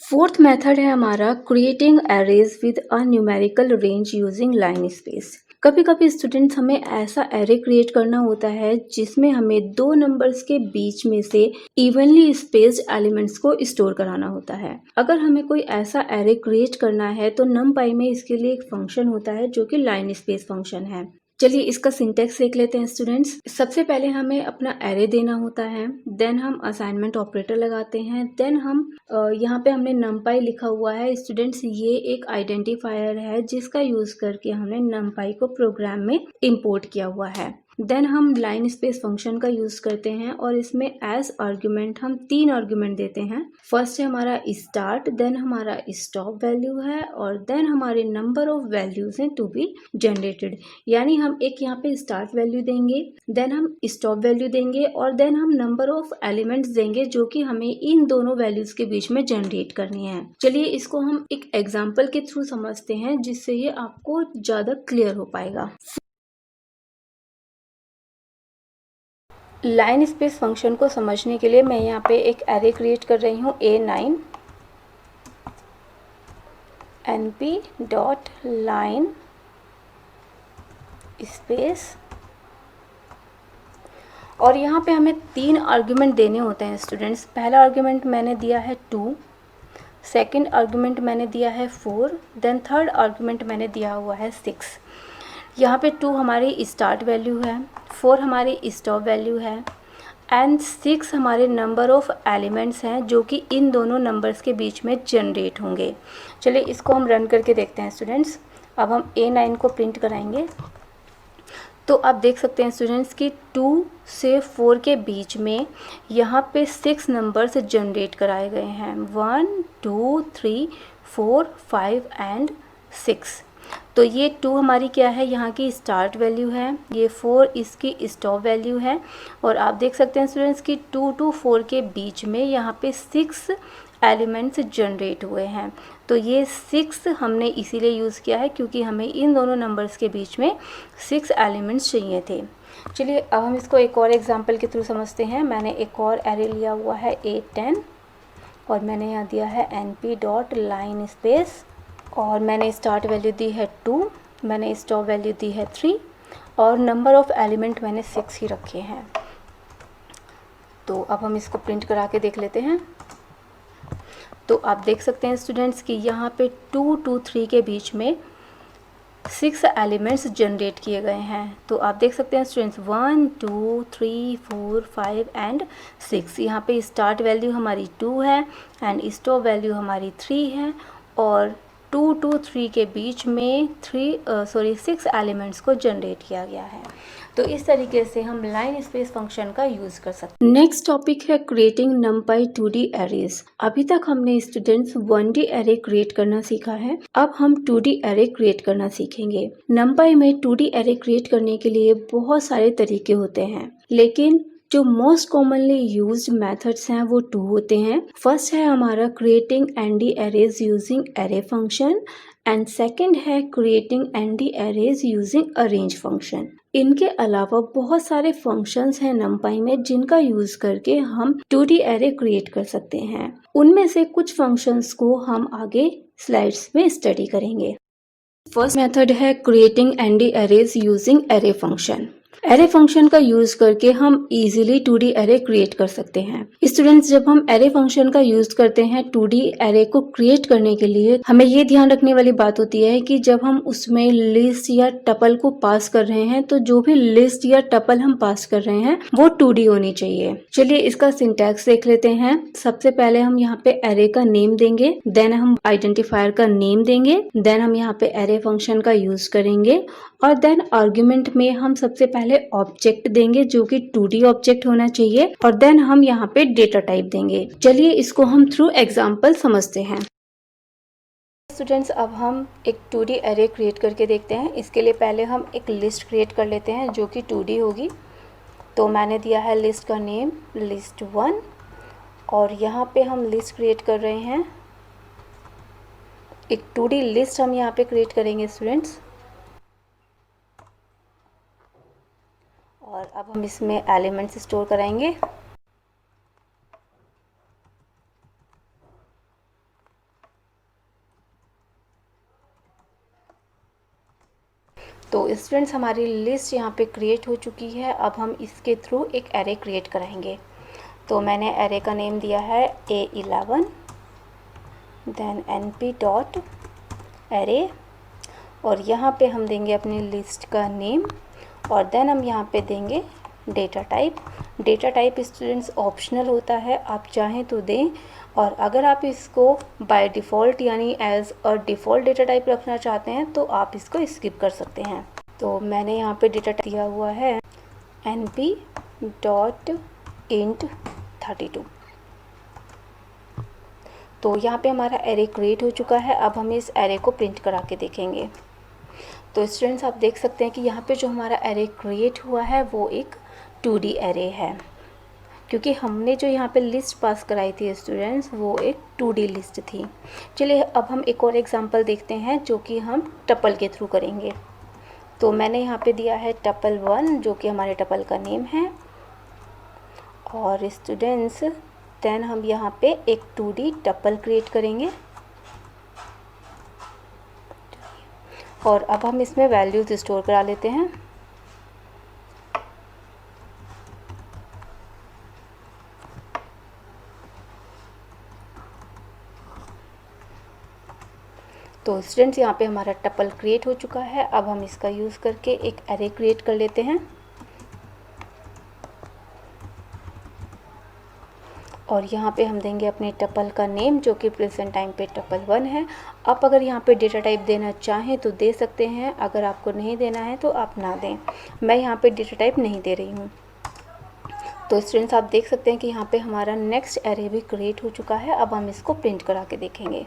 A: फोर्थ मेथड है हमारा creating arrays with a numerical range using line space. कभी कभी स्टूडेंट्स हमें ऐसा एरे क्रिएट करना होता है जिसमें हमें दो नंबर्स के बीच में से इवनली स्पेस्ड एलिमेंट्स को स्टोर कराना होता है। अगर हमें कोई ऐसा एरे क्रिएट करना है तो NumPy में इसके लिए एक फंक्शन होता है जो कि लाइन स्पेस फंक्शन है। चलिए इसका सिंटैक्स देख लेते हैं स्टूडेंट्स। सबसे पहले हमें अपना एरे देना होता है, देन हम असाइनमेंट ऑपरेटर लगाते हैं, देन हम यहाँ पे हमने NumPy लिखा हुआ है स्टूडेंट्स, ये एक आइडेंटिफायर है जिसका यूज करके हमने NumPy को प्रोग्राम में इंपोर्ट किया हुआ है। देन हम लाइन स्पेस फंक्शन का यूज करते हैं और इसमें एज आर्ग्यूमेंट हम 3 आर्ग्यूमेंट देते हैं। फर्स्ट है हमारा स्टार्ट, देन हमारा स्टॉप वैल्यू है और देन हमारे नंबर ऑफ वैल्यूज हैं टू बी जनरेटेड। यानी हम एक यहाँ पे स्टार्ट वैल्यू देंगे, देन हम स्टॉप वैल्यू देंगे और देन हम नंबर ऑफ एलिमेंट्स देंगे जो कि हमें इन दोनों वैल्यूज के बीच में जनरेट करनी है। चलिए इसको हम एक एग्जाम्पल के थ्रू समझते हैं जिससे ये आपको ज्यादा क्लियर हो पाएगा। लाइन स्पेस फंक्शन को समझने के लिए मैं यहाँ पे एक एरे क्रिएट कर रही हूँ A9 np dot line space और यहाँ पे हमें 3 आर्ग्यूमेंट देने होते हैं स्टूडेंट्स। पहला आर्ग्यूमेंट मैंने दिया है 2, सेकंड आर्ग्यूमेंट मैंने दिया है 4, देन थर्ड आर्ग्यूमेंट मैंने दिया हुआ है 6। यहाँ पे 2 हमारी स्टार्ट वैल्यू है, 4 हमारी स्टॉप वैल्यू है एंड 6 हमारे नंबर ऑफ एलिमेंट्स हैं जो कि इन दोनों नंबर्स के बीच में जनरेट होंगे। चलिए इसको हम रन करके देखते हैं स्टूडेंट्स। अब हम A9 को प्रिंट कराएंगे। तो आप देख सकते हैं स्टूडेंट्स कि 2 से 4 के बीच में यहाँ पे 6 नंबर्स जनरेट कराए गए हैं, 1 2 3 4 5 एंड 6। तो ये 2 हमारी क्या है, यहाँ की स्टार्ट वैल्यू है, ये 4 इसकी स्टॉप वैल्यू है और आप देख सकते हैं स्टूडेंट्स कि 2 to 4 के बीच में यहाँ पे 6 एलिमेंट्स जनरेट हुए हैं। तो ये 6 हमने इसीलिए यूज़ किया है क्योंकि हमें इन दोनों नंबर्स के बीच में 6 एलिमेंट्स चाहिए थे। चलिए अब हम इसको एक और एग्जांपल के थ्रू समझते हैं। मैंने एक और एरे लिया हुआ है A10 और मैंने यहाँ दिया है np डॉट लाइन स्पेस और मैंने स्टार्ट वैल्यू दी है 2, मैंने स्टॉप वैल्यू दी है 3 और नंबर ऑफ़ एलिमेंट मैंने 6 ही रखे हैं। तो अब हम इसको प्रिंट करा के देख लेते हैं। तो आप देख सकते हैं स्टूडेंट्स कि यहाँ पे 2 to 3 के बीच में 6 एलिमेंट्स जनरेट किए गए हैं। तो आप देख सकते हैं स्टूडेंट्स 1 2 3 4 5 एंड 6। यहाँ पे स्टार्ट वैल्यू हमारी 2 है एंड स्टॉप वैल्यू हमारी 3 है और 2 to 3 के बीच में 6 एलिमेंट्स को जनरेट किया गया है। तो इस तरीके से हम लाइन स्पेस फंक्शन का यूज कर सकते हैं। नेक्स्ट टॉपिक है क्रिएटिंग नंपाई 2D एरेज। अभी तक हमने स्टूडेंट्स 1D एरे क्रिएट करना सीखा है, अब हम 2D एरे क्रिएट करना सीखेंगे। नंपाई में 2D एरे क्रिएट करने के लिए बहुत सारे तरीके होते हैं, लेकिन जो मोस्ट कॉमनली यूज्ड मेथड्स हैं वो 2 होते हैं। फर्स्ट है हमारा creating ND arrays using array function and second है creating ND arrays using arange function. इनके अलावा बहुत सारे फंक्शंस हैं नंपाई में जिनका यूज करके हम 2D एरे क्रिएट कर सकते हैं। उनमें से कुछ फंक्शंस को हम आगे स्लाइड्स में स्टडी करेंगे। फर्स्ट मेथड है creating ND arrays using array function. Array function का यूज करके हम इजीली 2D एरे क्रिएट कर सकते हैं। स्टूडेंट्स, जब हम एरे फंक्शन का यूज करते हैं 2D एरे को क्रिएट करने के लिए, हमें ये ध्यान रखने वाली बात होती है कि जब हम उसमें लिस्ट या टपल को पास कर रहे हैं तो जो भी लिस्ट या टपल हम पास कर रहे हैं वो 2D होनी चाहिए। चलिए इसका सिंटैक्स देख लेते हैं। सबसे पहले हम यहाँ पे एरे का नेम देंगे, देन हम आइडेंटिफायर का नेम देंगे, देन हम यहाँ पे एरे फंक्शन का यूज करेंगे और देन आर्ग्यूमेंट में हम सबसे पहले ऑब्जेक्ट देंगे जो कि 2D ऑब्जेक्ट होना चाहिए और देन हम यहाँ पे डेटा टाइप देंगे। चलिए इसको हम थ्रू एग्जांपल समझते हैं। स्टूडेंट्स, अब हम एक 2D एरे क्रिएट करके देखते हैं। इसके लिए पहले हम एक लिस्ट क्रिएट कर लेते हैं जो कि 2D होगी। तो मैंने दिया है लिस्ट का नेम लिस्ट 1 और यहाँ पे हम लिस्ट क्रिएट कर रहे हैं। एक 2D लिस्ट हम यहाँ पे क्रिएट करेंगे स्टूडेंट्स और अब हम इसमें एलिमेंट्स स्टोर कराएंगे। तो स्टूडेंट्स, हमारी लिस्ट यहाँ पे क्रिएट हो चुकी है। अब हम इसके थ्रू एक एरे क्रिएट कराएंगे। तो मैंने एरे का नेम दिया है A11 then np dot array और यहाँ पे हम देंगे अपनी लिस्ट का नेम और देन हम यहाँ पे देंगे data type. Data type students optional होता है, आप चाहें तो दें और अगर आप इसको बाय डिफ़ॉल्ट यानी as a default data type रखना चाहते हैं तो आप इसको स्किप कर सकते हैं। तो मैंने यहाँ पे डेटा टाइप दिया हुआ है np डॉट int 32। तो यहाँ पे हमारा एरे क्रिएट हो चुका है। अब हम इस एरे को प्रिंट करा के देखेंगे। तो स्टूडेंट्स, आप देख सकते हैं कि यहाँ पे जो हमारा एरे क्रिएट हुआ है वो एक 2D एरे है, क्योंकि हमने जो यहाँ पे लिस्ट पास कराई थी स्टूडेंट्स वो एक 2D लिस्ट थी। चलिए अब हम एक और एग्जांपल देखते हैं जो कि हम टपल के थ्रू करेंगे। तो मैंने यहाँ पे दिया है टपल 1 जो कि हमारे टपल का नेम है और स्टूडेंट्स देन हम यहाँ पे एक 2D टपल क्रिएट करेंगे और अब हम इसमें वैल्यूज स्टोर करा लेते हैं। तो स्टूडेंट्स, यहाँ पे हमारा टपल क्रिएट हो चुका है। अब हम इसका यूज़ करके एक एरे क्रिएट कर लेते हैं और यहाँ पे हम देंगे अपने टपल का नेम जो कि प्रेजेंट टाइम पे टपल 1 है। आप अगर यहाँ पे डेटा टाइप देना चाहें तो दे सकते हैं, अगर आपको नहीं देना है तो आप ना दें। मैं यहाँ पे डेटा टाइप नहीं दे रही हूँ। तो स्टूडेंट्स, आप देख सकते हैं कि यहाँ पे हमारा नेक्स्ट एरे भी क्रिएट हो चुका है। अब हम इसको प्रिंट करा के देखेंगे।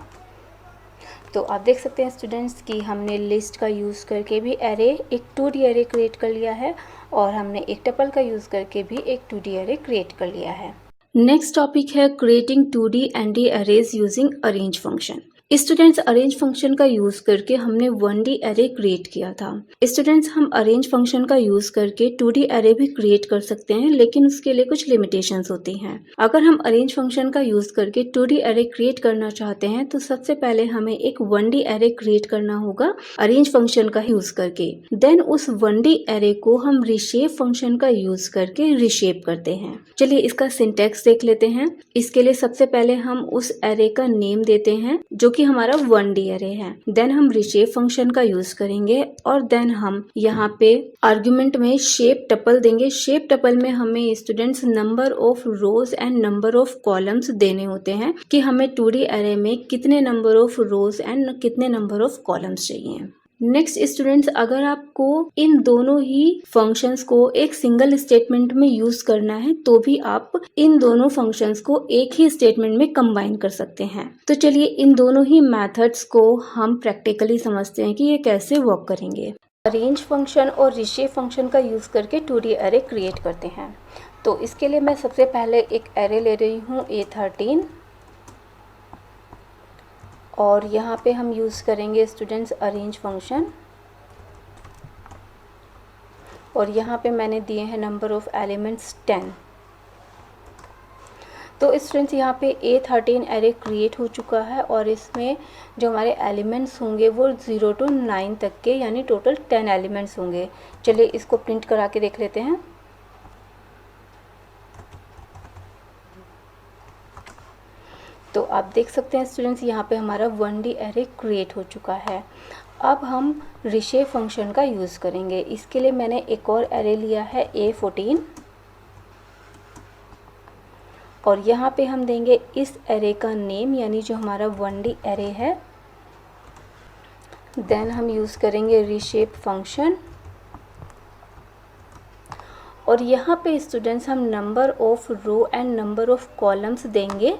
A: तो आप देख सकते हैं स्टूडेंट्स कि हमने लिस्ट का यूज़ करके भी एरे एक 2D एरे क्रिएट कर लिया है और हमने एक टपल का यूज़ करके भी एक 2D एरे क्रिएट कर लिया है। नेक्स्ट टॉपिक है creating 2D ND arrays using arange function. Students, arrange function का यूज करके हमने 1D एरे क्रिएट किया था। स्टूडेंट्स, हम अरेंज फंक्शन का यूज करके 2D एरे भी क्रिएट कर सकते हैं, लेकिन उसके लिए कुछ लिमिटेशंस होती हैं। अगर हम अरेंज फंक्शन का यूज करके 2D एरे क्रिएट करना चाहते हैं तो सबसे पहले हमें एक 1D एरे क्रिएट करना होगा अरेंज फंक्शन का यूज करके। देन उस 1D एरे को हम रिशेप फंक्शन का यूज करके रिशेप करते हैं। चलिए इसका सिंटैक्स देख लेते हैं। इसके लिए सबसे पहले हम उस एरे का नेम देते हैं जो कि हमारा 1D अरे है। देन हम रिशेप फंक्शन का यूज करेंगे और देन हम यहाँ पे आर्ग्यूमेंट में शेप टपल देंगे। शेप टपल में हमें students number of rose and number of columns देने होते हैं कि हमें 2D अरे में कितने नंबर ऑफ रोज एंड कितने नंबर ऑफ कॉलम्स चाहिए। नेक्स्ट स्टूडेंट्स, अगर आपको इन दोनों ही फंक्शंस को एक सिंगल स्टेटमेंट में यूज करना है तो भी आप इन दोनों फंक्शंस को एक ही स्टेटमेंट में कंबाइन कर सकते हैं। तो चलिए इन दोनों ही मेथड्स को हम प्रैक्टिकली समझते हैं कि ये कैसे वर्क करेंगे। अरेंज फंक्शन और रिशेप फंक्शन का यूज करके 2D अरे क्रिएट करते हैं। तो इसके लिए मैं सबसे पहले एक अरे ले रही हूँ A13 और यहाँ पे हम यूज़ करेंगे स्टूडेंट्स अरेंज फंक्शन और यहाँ पे मैंने दिए हैं नंबर ऑफ एलिमेंट्स 10। तो स्टूडेंट्स यहाँ पे A13 एरे क्रिएट हो चुका है और इसमें जो हमारे एलिमेंट्स होंगे वो 0 to 9 तक के यानी टोटल 10 एलिमेंट्स होंगे। चलिए इसको प्रिंट करा के देख लेते हैं। तो आप देख सकते हैं स्टूडेंट्स यहाँ पे हमारा 1D एरे क्रिएट हो चुका है। अब हम रिशेप फंक्शन का यूज़ करेंगे। इसके लिए मैंने एक और एरे लिया है A14 और यहाँ पे हम देंगे इस एरे का नेम यानी जो हमारा 1D एरे है। देन हम यूज़ करेंगे रिशेप फंक्शन और यहाँ पे स्टूडेंट्स हम number of row and number of columns देंगे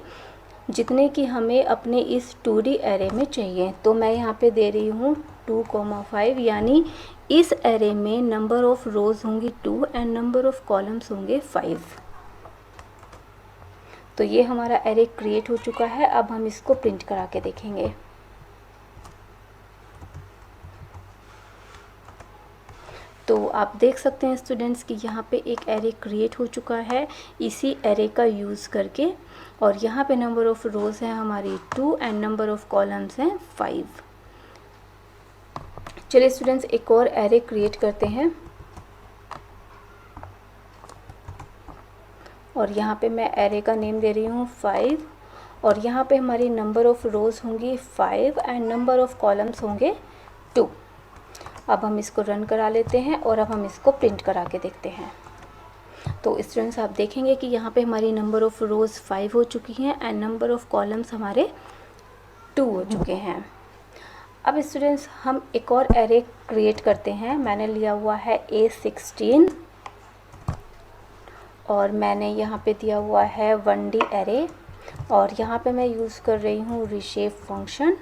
A: जितने कि हमें अपने इस 2D एरे में चाहिए। तो मैं यहाँ पे दे रही हूँ 2,5 यानी इस एरे में नंबर ऑफ रोज होंगी 2 एंड नंबर ऑफ कॉलम्स होंगे 5। तो ये हमारा एरे क्रिएट हो चुका है। अब हम इसको प्रिंट करा के देखेंगे। तो आप देख सकते हैं स्टूडेंट्स कि यहाँ पे एक एरे क्रिएट हो चुका है इसी एरे का यूज़ करके और यहाँ पे नंबर ऑफ रोज है हमारी 2 एंड नंबर ऑफ कॉलम्स हैं 5। चलिए स्टूडेंट्स एक और एरे क्रिएट करते हैं और यहाँ पे मैं एरे का नेम दे रही हूँ 5 और यहाँ पे हमारी नंबर ऑफ रोज होंगी 5 एंड नंबर ऑफ कॉलम्स होंगे 2। अब हम इसको रन करा लेते हैं और अब हम इसको प्रिंट करा के देखते हैं। तो स्टूडेंट्स आप देखेंगे कि यहाँ पे हमारी नंबर ऑफ रोज़ 5 हो चुकी हैं एंड नंबर ऑफ कॉलम्स हमारे 2 हो चुके हैं। अब स्टूडेंट्स हम एक और एरे क्रिएट करते हैं। मैंने लिया हुआ है A16 और मैंने यहाँ पे दिया हुआ है 1D एरे और यहाँ पे मैं यूज़ कर रही हूँ रिशेप फंक्शन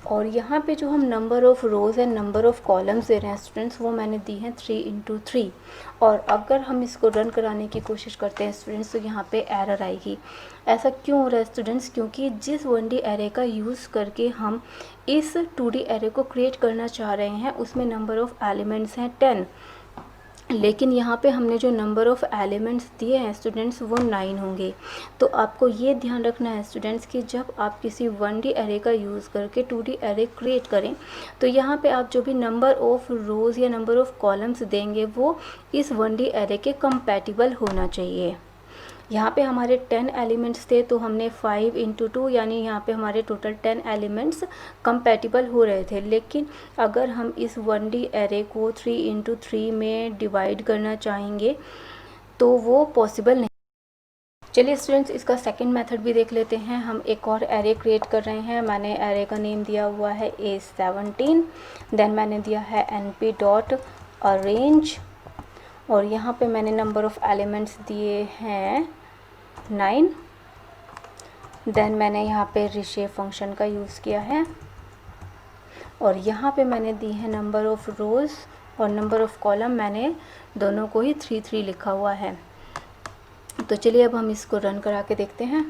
A: और यहाँ पे जो हम number of rows and number of columns दे रहे हैं स्टूडेंट्स वो मैंने दी हैं 3 × 3 और अगर हम इसको रन कराने की कोशिश करते हैं स्टूडेंट्स तो यहाँ पे एरर आएगी। ऐसा क्यों हो रहा है स्टूडेंट्स? क्योंकि जिस 1D एरे का यूज़ करके हम इस 2D एरे को क्रिएट करना चाह रहे हैं उसमें नंबर ऑफ़ एलिमेंट्स हैं 10, लेकिन यहाँ पे हमने जो नंबर ऑफ़ एलिमेंट्स दिए हैं स्टूडेंट्स वो 9 होंगे। तो आपको ये ध्यान रखना है स्टूडेंट्स कि जब आप किसी 1D एरे का यूज़ करके 2D एरे क्रिएट करें तो यहाँ पे आप जो भी नंबर ऑफ़ रोज़ या नंबर ऑफ़ कॉलम्स देंगे वो इस 1D एरे के कंपैटिबल होना चाहिए। यहाँ पे हमारे 10 एलिमेंट्स थे तो हमने 5 × 2 यानी यहाँ पे हमारे टोटल 10 एलिमेंट्स कंपैटिबल हो रहे थे। लेकिन अगर हम इस 1D एरे को 3 × 3 में डिवाइड करना चाहेंगे तो वो पॉसिबल नहीं। चलिए स्टूडेंट्स इसका सेकंड मेथड भी देख लेते हैं। हम एक और एरे क्रिएट कर रहे हैं। मैंने एरे का नेम दिया हुआ है A17, देन मैंने दिया है np.arrange और यहाँ पे मैंने नंबर ऑफ़ एलिमेंट्स दिए हैं 9। देन मैंने यहाँ पे रिशेप फंक्शन का यूज़ किया है और यहाँ पे मैंने दी है नंबर ऑफ़ रोज़ और नंबर ऑफ़ कॉलम मैंने दोनों को ही 3 3 लिखा हुआ है। तो चलिए अब हम इसको रन करा के देखते हैं।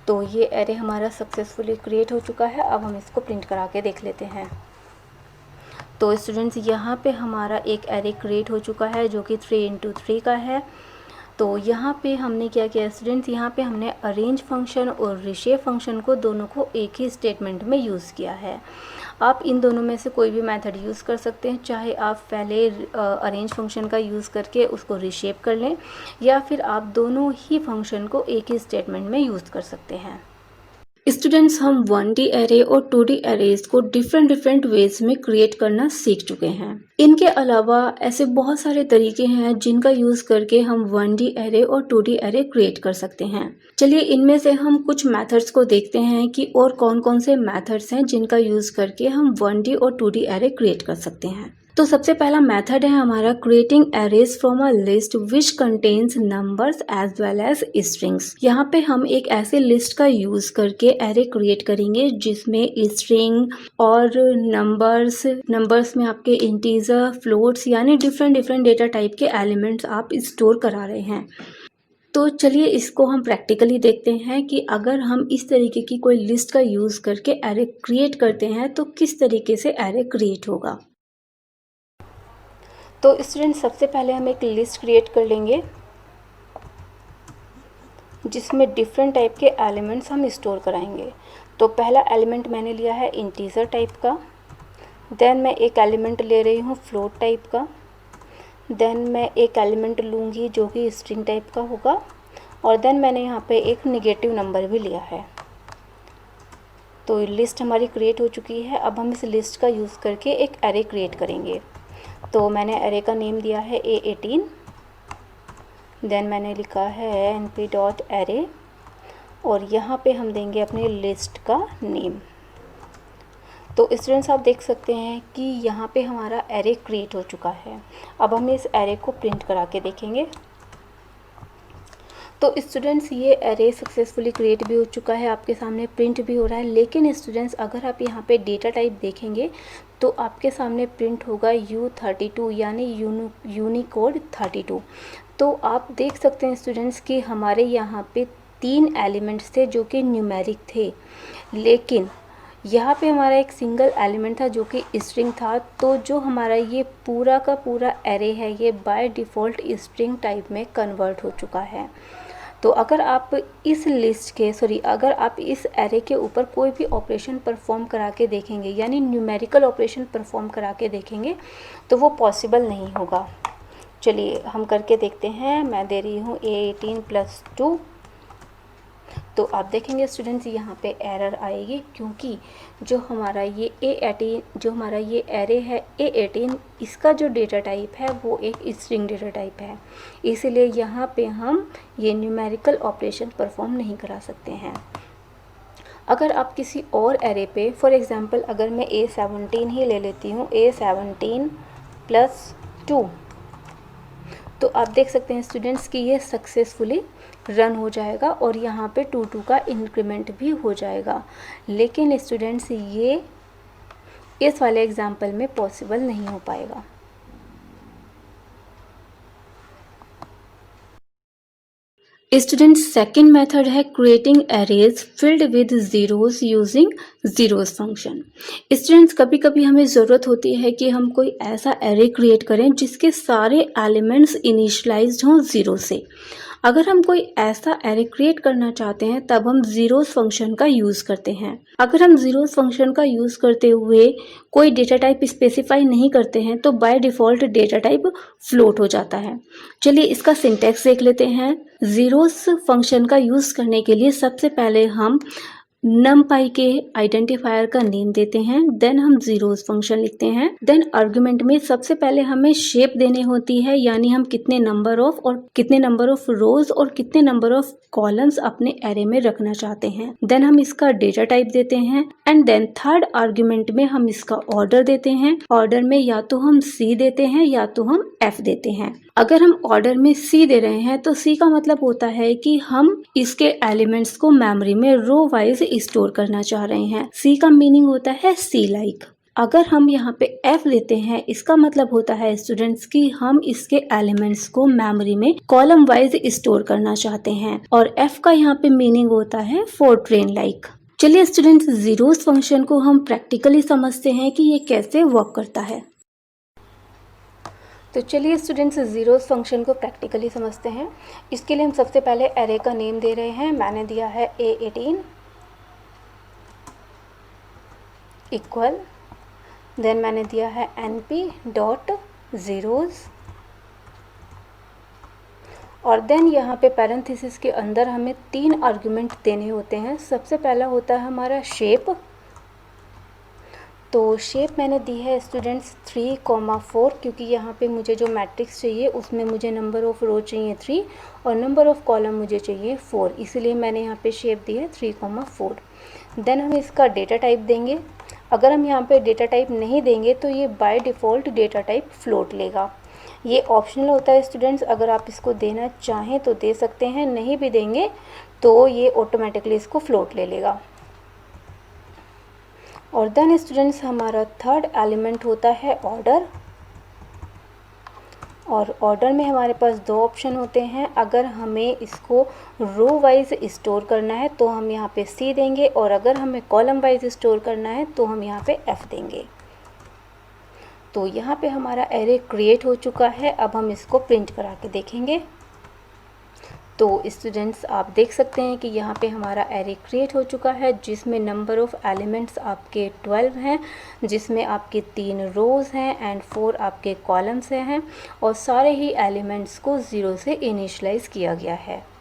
A: तो ये एरे हमारा सक्सेसफुली क्रिएट हो चुका है। अब हम इसको प्रिंट करा के देख लेते हैं। तो स्टूडेंट्स यहाँ पे हमारा एक एरे क्रिएट हो चुका है जो कि 3 × 3 का है। तो यहाँ पे हमने क्या किया स्टूडेंट्स, यहाँ पे हमने अरेंज फंक्शन और रिशेप फंक्शन को दोनों को एक ही स्टेटमेंट में यूज़ किया है। आप इन दोनों में से कोई भी मेथड यूज़ कर सकते हैं, चाहे आप पहले अरेंज फंक्शन का यूज़ करके उसको रिशेप कर लें या फिर आप दोनों ही फंक्शन को एक ही स्टेटमेंट में यूज़ कर सकते हैं। स्टूडेंट्स, हम 1D एरे और 2D एरेज को डिफरेंट वेज में क्रिएट करना सीख चुके हैं। इनके अलावा ऐसे बहुत सारे तरीके हैं जिनका यूज़ करके हम 1D एरे और 2D एरे क्रिएट कर सकते हैं। चलिए इनमें से हम कुछ मेथड्स को देखते हैं कि और कौन कौन से मेथड्स हैं जिनका यूज़ करके हम 1D और 2D एरे क्रिएट कर सकते हैं। तो सबसे पहला मेथड है हमारा creating arrays from a list which contains numbers as well as strings. यहाँ पे हम एक ऐसे लिस्ट का यूज करके एरे क्रिएट करेंगे जिसमें स्ट्रिंग और नंबर्स में आपके इंटीजर, फ्लोट्स यानी डिफरेंट डेटा टाइप के एलिमेंट्स आप स्टोर करा रहे हैं। तो चलिए इसको हम प्रैक्टिकली देखते हैं कि अगर हम इस तरीके की कोई लिस्ट का यूज करके एरे क्रिएट करते हैं तो किस तरीके से एरे क्रिएट होगा। तो स्टूडेंट, सबसे पहले हम एक लिस्ट क्रिएट कर लेंगे जिसमें डिफरेंट टाइप के एलिमेंट्स हम स्टोर कराएंगे। तो पहला एलिमेंट मैंने लिया है इंटीजर टाइप का, देन मैं एक एलिमेंट ले रही हूँ फ्लोट टाइप का, देन मैं एक एलिमेंट लूँगी जो कि स्ट्रिंग टाइप का होगा, और देन मैंने यहाँ पे एक नेगेटिव नंबर भी लिया है। तो लिस्ट हमारी क्रिएट हो चुकी है। अब हम इस लिस्ट का यूज़ करके एक एरे क्रिएट करेंगे। तो मैंने एरे का नेम दिया है A18, देन मैंने लिखा है np.array, और यहाँ पे हम देंगे अपने लिस्ट का नेम। तो स्टूडेंट्स, आप देख सकते हैं कि यहाँ पे हमारा एरे क्रिएट हो चुका है। अब हम इस एरे को प्रिंट करा के देखेंगे। तो स्टूडेंट्स, ये एरे सक्सेसफुली क्रिएट भी हो चुका है, आपके सामने प्रिंट भी हो रहा है। लेकिन स्टूडेंट्स, अगर आप यहाँ पे डेटा टाइप देखेंगे तो आपके सामने प्रिंट होगा U32 यानी यूनिकोड 32। तो आप देख सकते हैं स्टूडेंट्स कि हमारे यहाँ पे 3 एलिमेंट्स थे जो कि न्यूमेरिक थे, लेकिन यहाँ पे हमारा एक सिंगल एलिमेंट था जो कि स्ट्रिंग था। तो जो हमारा ये पूरा का पूरा एरे है ये बाय डिफ़ॉल्ट स्ट्रिंग टाइप में कन्वर्ट हो चुका है। तो अगर आप अगर आप इस एरे के ऊपर कोई भी ऑपरेशन परफॉर्म करा के देखेंगे यानी न्यूमेरिकल ऑपरेशन परफॉर्म करा के देखेंगे तो वो पॉसिबल नहीं होगा। चलिए हम करके देखते हैं। मैं दे रही हूँ A18 + 2। तो आप देखेंगे स्टूडेंट्स यहाँ पे एरर आएगी, क्योंकि जो हमारा ये एरे है A18, इसका जो डेटा टाइप है वो एक स्ट्रिंग डेटा टाइप है, इसीलिए यहाँ पे हम ये न्यूमेरिकल ऑपरेशन परफॉर्म नहीं करा सकते हैं। अगर आप किसी और एरे पे, फॉर एग्ज़ाम्पल अगर मैं A17 ही ले लेती हूँ, A17 + 2, तो आप देख सकते हैं स्टूडेंट्स कि ये सक्सेसफुली रन हो जाएगा और यहाँ पे 2 का इंक्रीमेंट भी हो जाएगा। लेकिन स्टूडेंट्स, ये इस वाले एग्जाम्पल में पॉसिबल नहीं हो पाएगा। स्टूडेंट्स, सेकेंड मेथड है creating arrays filled with zeros using zeros function. Students, कभी कभी हमें ज़रूरत होती है कि हम कोई ऐसा एरे क्रिएट करें जिसके सारे एलिमेंट्स इनिशियलाइज्ड हों ज़ीरो से। अगर हम कोई ऐसा एरे क्रिएट करना चाहते हैं तब हम जीरोस फंक्शन का यूज़ करते हैं। अगर हम जीरोस फंक्शन का यूज़ करते हुए कोई डेटा टाइप स्पेसिफाई नहीं करते हैं तो by default data type float हो जाता है। चलिए इसका सिंटैक्स देख लेते हैं। जीरोस फंक्शन का यूज़ करने के लिए सबसे पहले हम numpy के आइडेंटिफायर का नेम देते हैं, देन हम जीरोस फंक्शन लिखते हैं। देन आर्गुमेंट में सबसे पहले हमें शेप देनी होती है, यानी हम कितने नंबर ऑफ रोज और कितने नंबर ऑफ कॉलम्स अपने एरे में रखना चाहते हैं। देन हम इसका डेटा टाइप देते हैं एंड देन थर्ड आर्गुमेंट में हम इसका ऑर्डर देते हैं। ऑर्डर में या तो हम C देते हैं या तो हम F देते हैं। अगर हम ऑर्डर में C दे रहे हैं तो C का मतलब होता है कि हम इसके एलिमेंट्स को मेमोरी में रो वाइज स्टोर करना चाह रहे हैं। C का मीनिंग होता है C लाइक। अगर हम यहाँ पे F लेते हैं, इसका मतलब होता है स्टूडेंट्स कि हम इसके एलिमेंट्स को मेमोरी में कॉलम वाइज स्टोर करना चाहते हैं, और F का यहाँ पे मीनिंग होता है फोरट्रेन लाइक। चलिए स्टूडेंट्स, जीरोस फंक्शन को हम प्रैक्टिकली समझते हैं कि ये कैसे वर्क करता है। तो चलिए स्टूडेंट्स, जीरोस फंक्शन को प्रैक्टिकली समझते हैं। इसके लिए हम सबसे पहले एरे का नेम दे रहे हैं। मैंने दिया है A18 इक्वल, देन मैंने दिया है np.zeros, और देन यहाँ पे पैरेंथेसिस के अंदर हमें 3 आर्गुमेंट देने होते हैं। सबसे पहला होता है हमारा शेप। तो शेप मैंने दी है स्टूडेंट्स 3,4, क्योंकि यहाँ पे मुझे जो मैट्रिक्स चाहिए उसमें मुझे नंबर ऑफ़ रो चाहिए 3 और नंबर ऑफ़ कॉलम मुझे चाहिए 4, इसलिए मैंने यहाँ पे शेप दी है 3,4। देन हम इसका डेटा टाइप देंगे। अगर हम यहाँ पे डेटा टाइप नहीं देंगे तो ये by default data type float लेगा। ये ऑप्शनल होता है स्टूडेंट्स, अगर आप इसको देना चाहें तो दे सकते हैं, नहीं भी देंगे तो ये ऑटोमेटिकली इसको फ्लोट ले लेगा। और देन स्टूडेंट्स हमारा थर्ड एलिमेंट होता है ऑर्डर। और ऑर्डर में हमारे पास 2 ऑप्शन होते हैं। अगर हमें इसको रो वाइज स्टोर करना है तो हम यहाँ पे C देंगे, और अगर हमें कॉलम वाइज स्टोर करना है तो हम यहाँ पे F देंगे। तो यहाँ पे हमारा एरे क्रिएट हो चुका है। अब हम इसको प्रिंट करा के देखेंगे। तो स्टूडेंट्स आप देख सकते हैं कि यहाँ पे हमारा एरे क्रिएट हो चुका है, जिसमें नंबर ऑफ़ एलिमेंट्स आपके 12 हैं, जिसमें आपके 3 रोज़ हैं एंड 4 आपके कॉलम्स हैं, और सारे ही एलिमेंट्स को 0 से इनिशियलाइज किया गया है।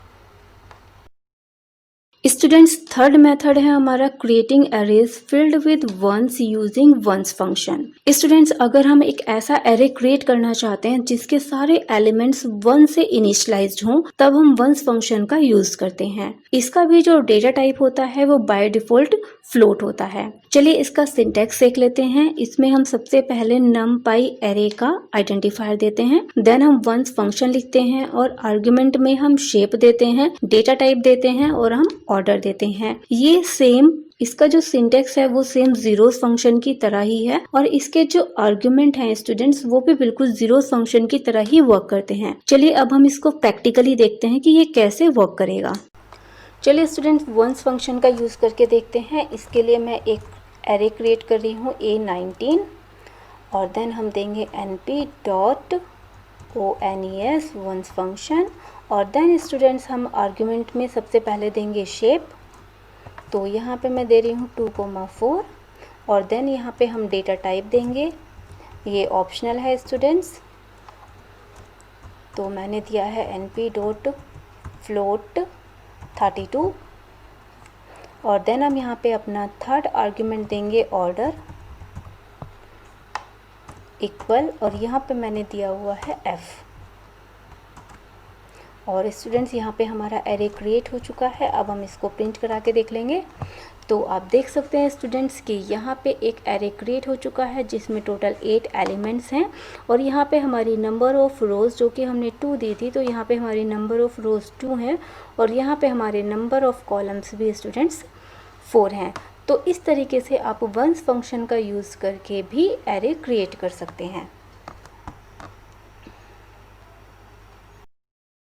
A: स्टूडेंट्स थर्ड मेथड है हमारा creating arrays filled with ones using ones function. Students अगर हम एक ऐसा एरे क्रिएट करना चाहते हैं जिसके सारे एलिमेंट्स 1 से इनिशियलाइज्ड हों, तब हम वंस फंक्शन का यूज करते हैं। इसका भी जो डेटा टाइप होता है वो बाय डिफॉल्ट फ्लोट होता है। चलिए इसका सिंटैक्स देख लेते हैं। इसमें हम सबसे पहले numpy एरे का आइडेंटिफायर देते हैं, देन हम वंस फंक्शन लिखते हैं और आर्गुमेंट में हम शेप देते हैं, डेटा टाइप देते हैं और हम ऑर्डर देते हैं। ये सेम इसका जो सिंटैक्स है वो सेम जीरोस फंक्शन की तरह ही है, और इसके जो आर्गुमेंट हैं स्टूडेंट्स वो भी बिल्कुल जीरोस फंक्शन की तरह ही वर्क करते हैं। चलिए अब हम इसको प्रैक्टिकली देखते हैं कि ये कैसे वर्क करेगा। चलिए स्टूडेंट्स वंस फंक्शन का यूज़ करके देखते हैं। इसके लिए मैं एक एरे क्रिएट कर रही हूँ A19, और देन हम देंगे np.ones वंस फंक्शन, और देन स्टूडेंट्स हम आर्गुमेंट में सबसे पहले देंगे शेप। तो यहाँ पे मैं दे रही हूँ 2,4, और देन यहाँ पे हम डेटा टाइप देंगे। ये ऑप्शनल है स्टूडेंट्स, तो मैंने दिया है np.float32, और देन हम यहाँ पे अपना थर्ड आर्गुमेंट देंगे ऑर्डर इक्वल, और यहाँ पे मैंने दिया हुआ है F। और स्टूडेंट्स यहाँ पे हमारा एरे क्रिएट हो चुका है। अब हम इसको प्रिंट करा के देख लेंगे। तो आप देख सकते हैं स्टूडेंट्स कि यहाँ पे एक एरे क्रिएट हो चुका है जिसमें टोटल 8 एलिमेंट्स हैं, और यहाँ पे हमारी नंबर ऑफ़ रोज़ जो कि हमने 2 दी थी, तो यहाँ पे हमारी नंबर ऑफ़ रोज़ 2 हैं, और यहाँ पे हमारे नंबर ऑफ़ कॉलम्स भी स्टूडेंट्स 4 हैं। तो इस तरीके से आप वंस फंक्शन का यूज़ करके भी एरे क्रिएट कर सकते हैं।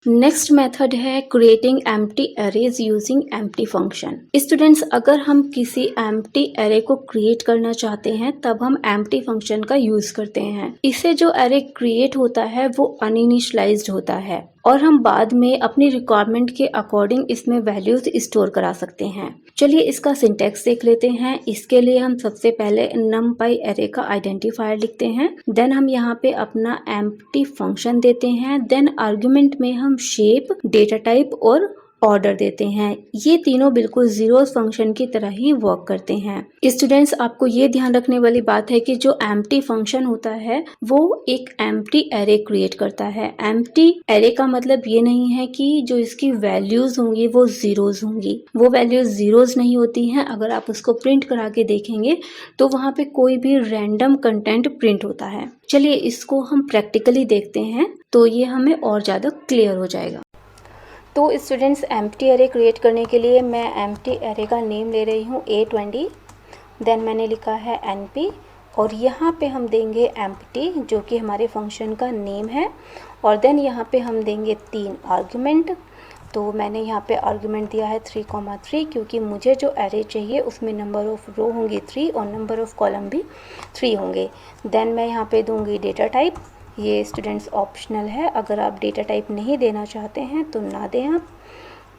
A: नेक्स्ट मेथड है creating empty arrays using empty function. Students अगर हम किसी एम्प्टी एरे को क्रिएट करना चाहते हैं तब हम एम्प्टी फंक्शन का यूज करते हैं। इससे जो एरे क्रिएट होता है वो अनइनिशियलाइज्ड होता है, और हम बाद में अपनी रिक्वायरमेंट के अकॉर्डिंग इसमें वैल्यूज स्टोर करा सकते हैं। चलिए इसका सिंटैक्स देख लेते हैं। इसके लिए हम सबसे पहले numpy एरे का आइडेंटिफायर लिखते हैं, देन हम यहाँ पे अपना एम्प्टी फंक्शन देते हैं, देन आर्गुमेंट में हम शेप, डेटा टाइप और ऑर्डर देते हैं। ये तीनों बिल्कुल जीरोस फंक्शन की तरह ही वर्क करते हैं। स्टूडेंट्स आपको ये ध्यान रखने वाली बात है कि जो एम्प्टी फंक्शन होता है वो एक एम्प्टी एरे क्रिएट करता है। एम्प्टी एरे का मतलब ये नहीं है कि जो इसकी वैल्यूज होंगी वो जीरोज होंगी, वो वैल्यूज जीरोज नहीं होती हैं। अगर आप उसको प्रिंट करा के देखेंगे तो वहाँ पे कोई भी रैंडम कंटेंट प्रिंट होता है। चलिए इसको हम प्रैक्टिकली देखते हैं तो ये हमें और ज़्यादा क्लियर हो जाएगा। तो स्टूडेंट्स एम्प्टी एरे क्रिएट करने के लिए मैं एम्प्टी एरे का नेम ले रही हूँ A20, देन मैंने लिखा है NP, और यहाँ पे हम देंगे एम्प्टी जो कि हमारे फंक्शन का नेम है, और देन यहाँ पे हम देंगे 3 आर्गुमेंट। तो मैंने यहाँ पे आर्गुमेंट दिया है 3,3 क्योंकि मुझे जो एरे चाहिए उसमें नंबर ऑफ़ रो होंगी 3 और नंबर ऑफ़ कॉलम भी 3 होंगे। देन मैं यहाँ पे दूँगी डेटा टाइप। ये स्टूडेंट्स ऑप्शनल है, अगर आप डेटा टाइप नहीं देना चाहते हैं तो ना दें आप।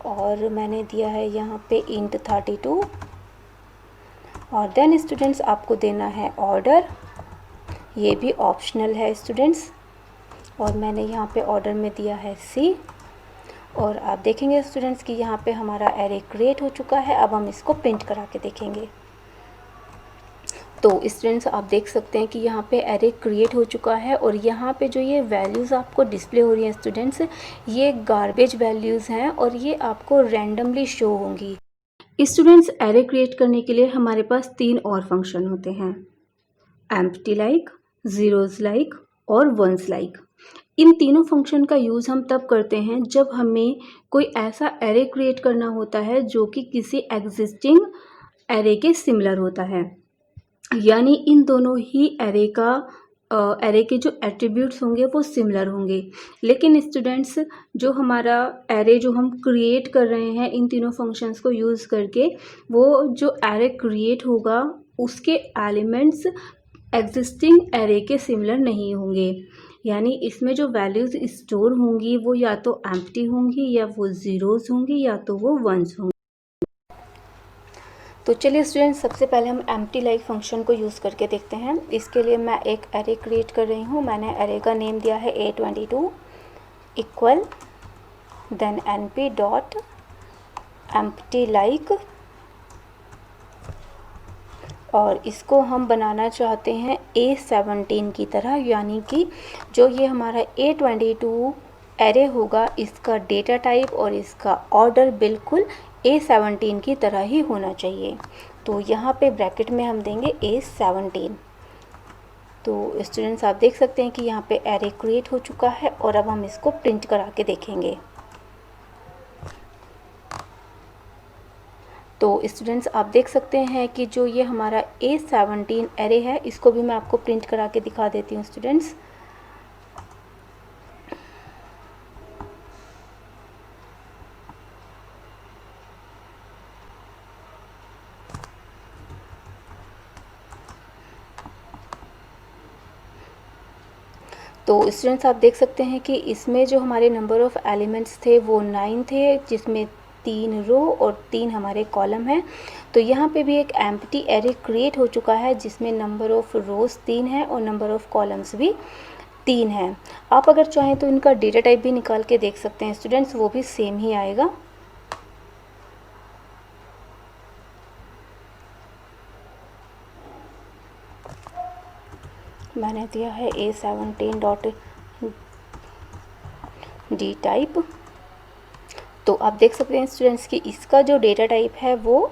A: और मैंने दिया है यहाँ पे int 32, और देन स्टूडेंट्स आपको देना है ऑर्डर, ये भी ऑप्शनल है स्टूडेंट्स, और मैंने यहाँ पे ऑर्डर में दिया है C, और आप देखेंगे स्टूडेंट्स कि यहाँ पे हमारा एरे क्रिएट हो चुका है। अब हम इसको प्रिंट करा के देखेंगे। तो स्टूडेंट्स आप देख सकते हैं कि यहाँ पे एरे क्रिएट हो चुका है और यहाँ पे जो ये वैल्यूज़ आपको डिस्प्ले हो रही हैं स्टूडेंट्स, ये गार्बेज वैल्यूज़ हैं और ये आपको रैंडमली शो होंगी। स्टूडेंट्स एरे क्रिएट करने के लिए हमारे पास 3 और फंक्शन होते हैं, एम्प्टी लाइक, ज़ीरोज़ लाइक और वंस लाइक। इन तीनों फंक्शन का यूज़ हम तब करते हैं जब हमें कोई ऐसा एरे क्रिएट करना होता है जो कि किसी एग्जिस्टिंग एरे के सिमिलर होता है, यानी इन दोनों ही एरे के जो एट्रीब्यूट्स होंगे वो सिमिलर होंगे। लेकिन स्टूडेंट्स जो हमारा एरे जो हम क्रिएट कर रहे हैं इन तीनों फंक्शंस को यूज़ करके, वो जो एरे क्रिएट होगा उसके एलिमेंट्स एग्जिस्टिंग एरे के सिमिलर नहीं होंगे, यानी इसमें जो वैल्यूज़ स्टोर होंगी वो या तो एम्प्टी होंगी या वो ज़ीरोज़ होंगी या तो वो वंस होंगी। तो चलिए स्टूडेंट्स, सबसे पहले हम एम्प्टी लाइक फंक्शन को यूज़ करके देखते हैं। इसके लिए मैं एक एरे क्रिएट कर रही हूँ। मैंने एरे का नेम दिया है A22 equal then np dot empty like, और इसको हम बनाना चाहते हैं A17 की तरह, यानी कि जो ये हमारा A22 एरे होगा इसका डेटा टाइप और इसका ऑर्डर बिल्कुल A17 की तरह ही होना चाहिए। तो यहाँ पे ब्रैकेट में हम देंगे A17। तो स्टूडेंट्स आप देख सकते हैं कि यहाँ पे एरे क्रिएट हो चुका है और अब हम इसको प्रिंट करा के देखेंगे। तो स्टूडेंट्स आप देख सकते हैं कि जो ये हमारा A17 एरे है इसको भी मैं आपको प्रिंट करा के दिखा देती हूँ स्टूडेंट्स। तो स्टूडेंट्स आप देख सकते हैं कि इसमें जो हमारे नंबर ऑफ़ एलिमेंट्स थे वो 9 थे, जिसमें 3 रो और 3 हमारे कॉलम हैं। तो यहाँ पे भी एक एम्प्टी एरे क्रिएट हो चुका है जिसमें नंबर ऑफ़ रोज़ 3 है और नंबर ऑफ़ कॉलम्स भी 3 हैं। आप अगर चाहें तो इनका डेटा टाइप भी निकाल के देख सकते हैं स्टूडेंट्स, वो भी सेम ही आएगा। मैंने दिया है A17 डॉट डी टाइप। तो आप देख सकते हैं स्टूडेंट्स कि इसका जो डेटा टाइप है वो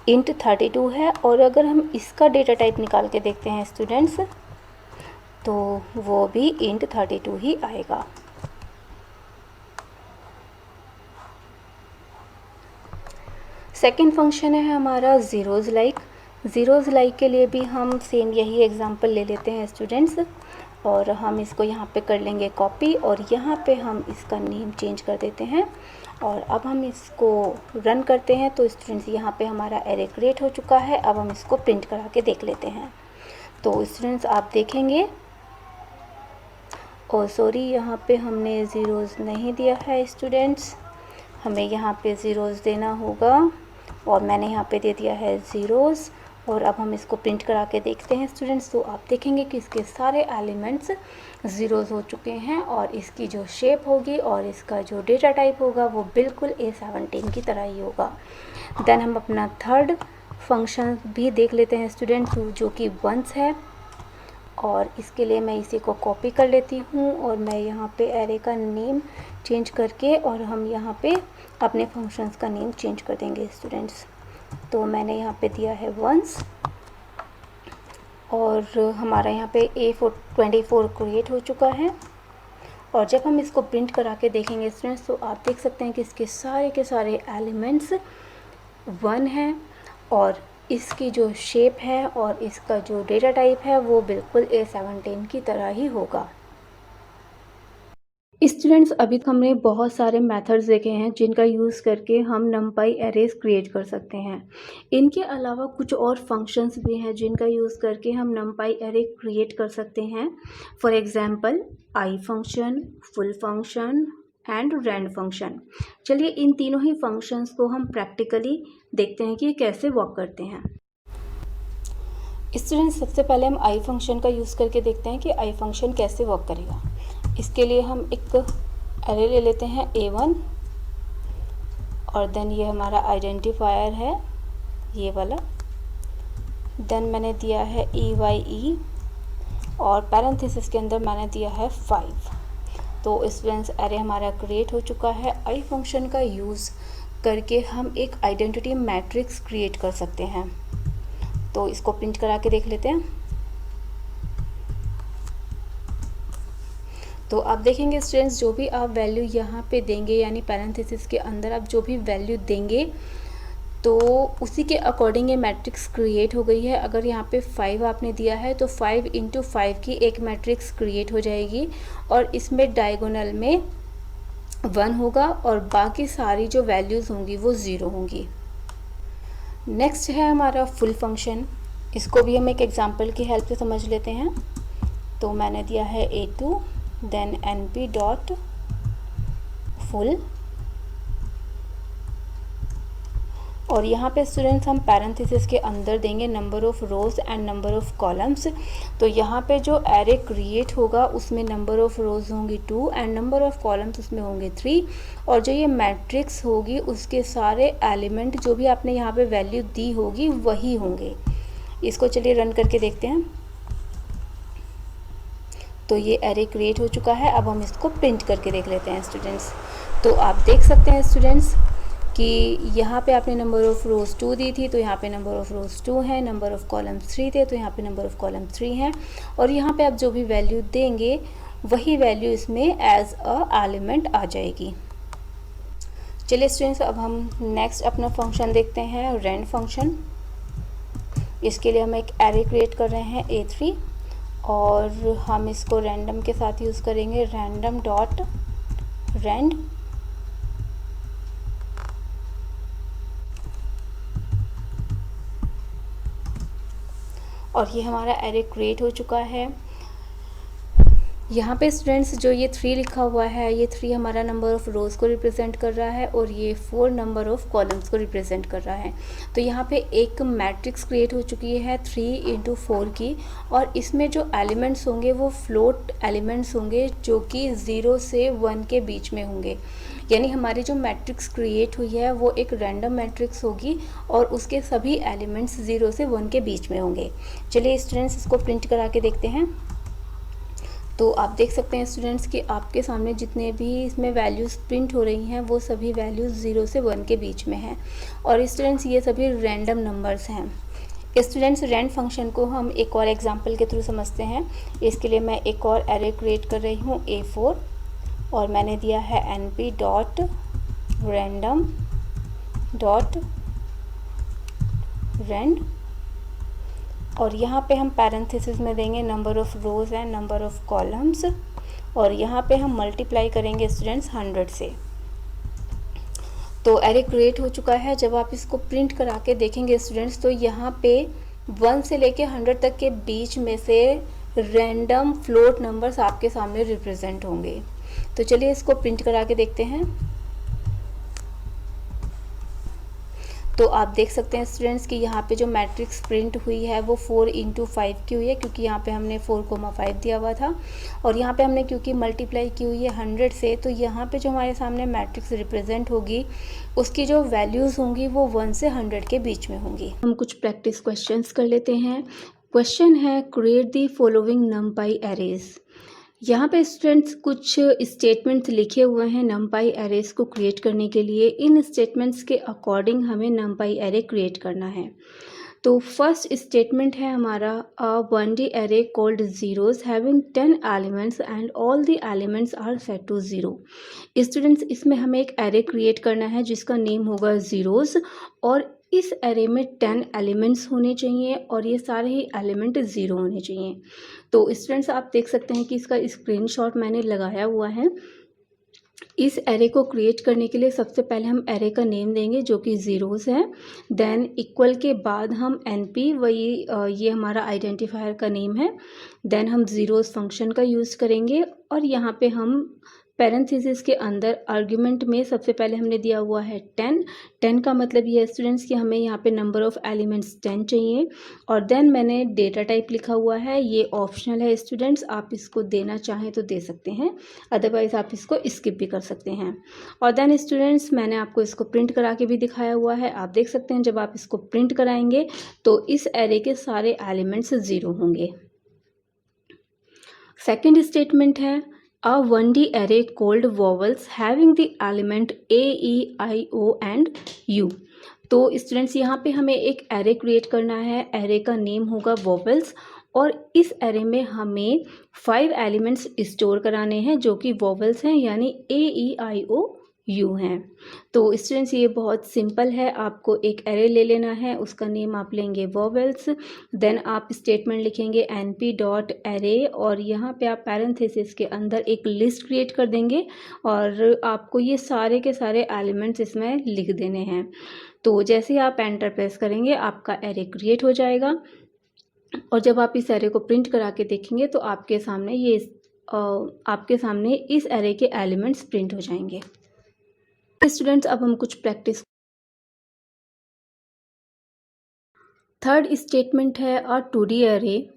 A: int 32 है, और अगर हम इसका डेटा टाइप निकाल के देखते हैं स्टूडेंट्स तो वो भी int 32 ही आएगा। सेकेंड फंक्शन है हमारा ज़ीरोज़ लाइक। ज़ीरोज़ लाइक के लिए भी हम सेम यही एग्जांपल ले लेते हैं स्टूडेंट्स, और हम इसको यहाँ पे कर लेंगे कॉपी और यहाँ पे हम इसका नेम चेंज कर देते हैं। और अब हम इसको रन करते हैं तो स्टूडेंट्स यहाँ पे हमारा एरे क्रिएट हो चुका है। अब हम इसको प्रिंट करा के देख लेते हैं। तो स्टूडेंट्स आप देखेंगे, और सॉरी यहाँ पे हमने ज़ीरोज़ नहीं दिया है स्टूडेंट्स, हमें यहाँ पे ज़ीरोज़ देना होगा और मैंने यहाँ पे दे दिया है ज़ीरोज़। और अब हम इसको प्रिंट करा के देखते हैं स्टूडेंट्स। तो आप देखेंगे कि इसके सारे एलिमेंट्स ज़ीरोज़ हो चुके हैं और इसकी जो शेप होगी और इसका जो डेटा टाइप होगा वो बिल्कुल A17 की तरह ही होगा। देन हम अपना थर्ड फंक्शन भी देख लेते हैं स्टूडेंट्स, जो कि वंस है, और इसके लिए मैं इसी को कॉपी कर लेती हूँ और मैं यहाँ पे एरे का नेम चेंज करके और हम यहाँ पे अपने फंक्शंस का नेम चेंज कर देंगे स्टूडेंट्स। तो मैंने यहाँ पे दिया है वंस, और हमारा यहाँ पे A24 क्रिएट हो चुका है। और जब हम इसको प्रिंट करा के देखेंगे स्टूडेंट्स तो आप देख सकते हैं कि इसके सारे के सारे एलिमेंट्स 1 हैं और इसकी जो शेप है और इसका जो डेटा टाइप है वो बिल्कुल A17 की तरह ही होगा। स्टूडेंट्स अभी तक हमने बहुत सारे मेथड्स देखे हैं जिनका यूज़ करके हम नंपाई एरेज क्रिएट कर सकते हैं। इनके अलावा कुछ और फंक्शंस भी हैं जिनका यूज़ करके हम नंपाई एरे क्रिएट कर सकते हैं। For example eye function, full function and rand function. चलिए इन तीनों ही फंक्शंस को हम प्रैक्टिकली देखते हैं कि ये कैसे वर्क करते हैं। स्टूडेंट्स सबसे पहले हम आई फंक्शन का यूज़ करके देखते हैं कि आई फंक्शन कैसे वर्क करेगा। इसके लिए हम एक एरे ले लेते हैं A1 और देन ये हमारा आइडेंटिफायर है ये वाला, देन मैंने दिया है EYE और पैरेंथेसिस के अंदर मैंने दिया है 5। तो स्टूडेंट्स एरे हमारा क्रिएट हो चुका है। आई फंक्शन का यूज़ करके हम एक आइडेंटिटी मैट्रिक्स क्रिएट कर सकते हैं। तो इसको प्रिंट करा के देख लेते हैं। तो आप देखेंगे स्टूडेंट्स, जो भी आप वैल्यू यहाँ पे देंगे यानी पैरेंथेसिस के अंदर आप जो भी वैल्यू देंगे तो उसी के अकॉर्डिंग ये मैट्रिक्स क्रिएट हो गई है। अगर यहाँ पे 5 आपने दिया है तो 5 × 5 की एक मैट्रिक्स क्रिएट हो जाएगी और इसमें डायगोनल में 1 होगा और बाकी सारी जो वैल्यूज़ होंगी वो 0 होंगी। नेक्स्ट है हमारा फुल फंक्शन। इसको भी हम एक एग्जांपल की हेल्प से समझ लेते हैं। तो मैंने दिया है A2 then np dot full और यहाँ पे स्टूडेंट्स हम पैरेंथेसिस के अंदर देंगे number of rows and number of columns. तो यहाँ पे जो एरे क्रिएट होगा उसमें नंबर ऑफ़ रोज़ होंगी 2 एंड नंबर ऑफ़ कॉलम्स उसमें होंगे 3 और जो ये मैट्रिक्स होगी उसके सारे एलिमेंट जो भी आपने यहाँ पे वैल्यू दी होगी वही होंगे। इसको चलिए रन करके देखते हैं। तो ये एरे क्रिएट हो चुका है। अब हम इसको प्रिंट करके देख लेते हैं स्टूडेंट्स। तो आप देख सकते हैं स्टूडेंट्स कि यहाँ पे आपने नंबर ऑफ़ रोज़ 2 दी थी तो यहाँ पे नंबर ऑफ़ रोज़ 2 है, नंबर ऑफ़ कॉलम्स 3 थे तो यहाँ पे नंबर ऑफ़ कॉलम 3 हैं और यहाँ पे आप जो भी वैल्यू देंगे वही वैल्यू इसमें एज अ एलिमेंट आ जाएगी। चलिए स्टूडेंट्स, अब हम नेक्स्ट अपना फंक्शन देखते हैं, रेंड फंक्शन। इसके लिए हम एक एरे क्रिएट कर रहे हैं A3 और हम इसको रैंडम के साथ यूज़ करेंगे, रैंडम डॉट रेंड और ये हमारा एरे क्रिएट हो चुका है। यहाँ पे स्टूडेंट्स जो ये 3 लिखा हुआ है ये 3 हमारा नंबर ऑफ़ रोज़ को रिप्रेजेंट कर रहा है और ये 4 नंबर ऑफ़ कॉलम्स को रिप्रेजेंट कर रहा है। तो यहाँ पे एक मैट्रिक्स क्रिएट हो चुकी है 3 × 4 की और इसमें जो एलिमेंट्स होंगे वो फ्लोट एलिमेंट्स होंगे जो कि 0 से 1 के बीच में होंगे। यानी हमारी जो मैट्रिक्स क्रिएट हुई है वो एक रैंडम मैट्रिक्स होगी और उसके सभी एलिमेंट्स 0 से 1 के बीच में होंगे। चलिए स्टूडेंट्स इसको प्रिंट करा के देखते हैं। तो आप देख सकते हैं स्टूडेंट्स कि आपके सामने जितने भी इसमें वैल्यूज़ प्रिंट हो रही हैं वो सभी वैल्यूज़ 0 से 1 के बीच में हैं और स्टूडेंट्स ये सभी रैंडम नंबर्स हैं। स्टूडेंट्स रेंड फंक्शन को हम एक और एग्जांपल के थ्रू समझते हैं। इसके लिए मैं एक और एरे क्रिएट कर रही हूँ A4 और मैंने दिया है np dot random dot rand और यहाँ पे हम पैरेंथेसिस में देंगे number of rows and number of columns और यहाँ पे हम मल्टीप्लाई करेंगे स्टूडेंट्स 100 से। तो एरे क्रिएट हो चुका है। जब आप इसको प्रिंट करा के देखेंगे स्टूडेंट्स तो यहाँ पे 1 से लेके 100 तक के बीच में से रैंडम फ्लोट नंबर्स आपके सामने रिप्रेजेंट होंगे। तो चलिए इसको प्रिंट करा के देखते हैं। तो आप देख सकते हैं स्टूडेंट्स कि यहाँ पे जो मैट्रिक्स प्रिंट हुई है वो 4 × 5 की हुई है क्योंकि यहाँ पे हमने 4,5 दिया हुआ था और यहाँ पे हमने क्योंकि मल्टीप्लाई की हुई है 100 से तो यहाँ पे जो हमारे सामने मैट्रिक्स रिप्रेजेंट होगी उसकी जो वैल्यूज़ होंगी वो 1 से 100 के बीच में होंगी। हम कुछ प्रैक्टिस क्वेश्चंस कर लेते हैं। क्वेश्चन है क्रिएट दी फॉलोइंग नमपाई एरेज। यहाँ पे स्टूडेंट्स कुछ स्टेटमेंट्स लिखे हुए हैं नमपाई एरेज को क्रिएट करने के लिए। इन स्टेटमेंट्स के अकॉर्डिंग हमें नमपाई एरे क्रिएट करना है। तो फर्स्ट स्टेटमेंट है हमारा a 1D array called zeros having 10 elements and all the elements are set to 0। Students इसमें हमें एक एरे क्रिएट करना है जिसका नेम होगा zeros और इस एरे में 10 एलिमेंट्स होने चाहिए और ये सारे ही एलिमेंट 0 होने चाहिए। तो स्टूडेंट्स आप देख सकते हैं कि इसका स्क्रीनशॉट मैंने लगाया हुआ है। इस एरे को क्रिएट करने के लिए सबसे पहले हम एरे का नेम देंगे जो कि zeros है। देन इक्वल के बाद हम np ये हमारा आइडेंटिफायर का नेम है। देन हम zeros फंक्शन का यूज़ करेंगे और यहाँ पे हम पैरेंथेसिस के अंदर आर्ग्यूमेंट में सबसे पहले हमने दिया हुआ है 10। 10 का मतलब ये है स्टूडेंट्स कि हमें यहाँ पे नंबर ऑफ़ एलिमेंट्स 10 चाहिए। और देन मैंने डेटा टाइप लिखा हुआ है, ये ऑप्शनल है स्टूडेंट्स, आप इसको देना चाहें तो दे सकते हैं, अदरवाइज़ आप इसको स्किप भी कर सकते हैं। और देन स्टूडेंट्स मैंने आपको इसको प्रिंट करा के भी दिखाया हुआ है, आप देख सकते हैं जब आप इसको प्रिंट कराएंगे तो इस एरे के सारे एलिमेंट्स 0 होंगे। सेकेंड स्टेटमेंट है a 1D array called vowels having the element A, E, I, O and U। तो स्टूडेंट्स यहाँ पे हमें एक एरे क्रिएट करना है, एरे का नेम होगा वोवेल्स, और इस एरे में हमें 5 एलिमेंट्स स्टोर कराने हैं जो कि वोवेल्स हैं, यानी A, E, I, O, U हैं। तो स्टूडेंट्स ये बहुत सिंपल है, आपको एक एरे ले लेना है, उसका नेम आप लेंगे वोवेल्स, देन आप स्टेटमेंट लिखेंगे np डॉट एरे, और यहाँ पे आप पैरेंथेसिस के अंदर एक लिस्ट क्रिएट कर देंगे और आपको ये सारे के सारे एलिमेंट्स इसमें लिख देने हैं। तो जैसे ही आप एंटर प्रेस करेंगे आपका एरे क्रिएट हो जाएगा, और जब आप इस एरे को प्रिंट करा के देखेंगे तो आपके सामने इस एरे के एलिमेंट्स प्रिंट हो जाएंगे। स्टूडेंट्स अब हम कुछ प्रैक्टिस। थर्ड स्टेटमेंट है अ 2D array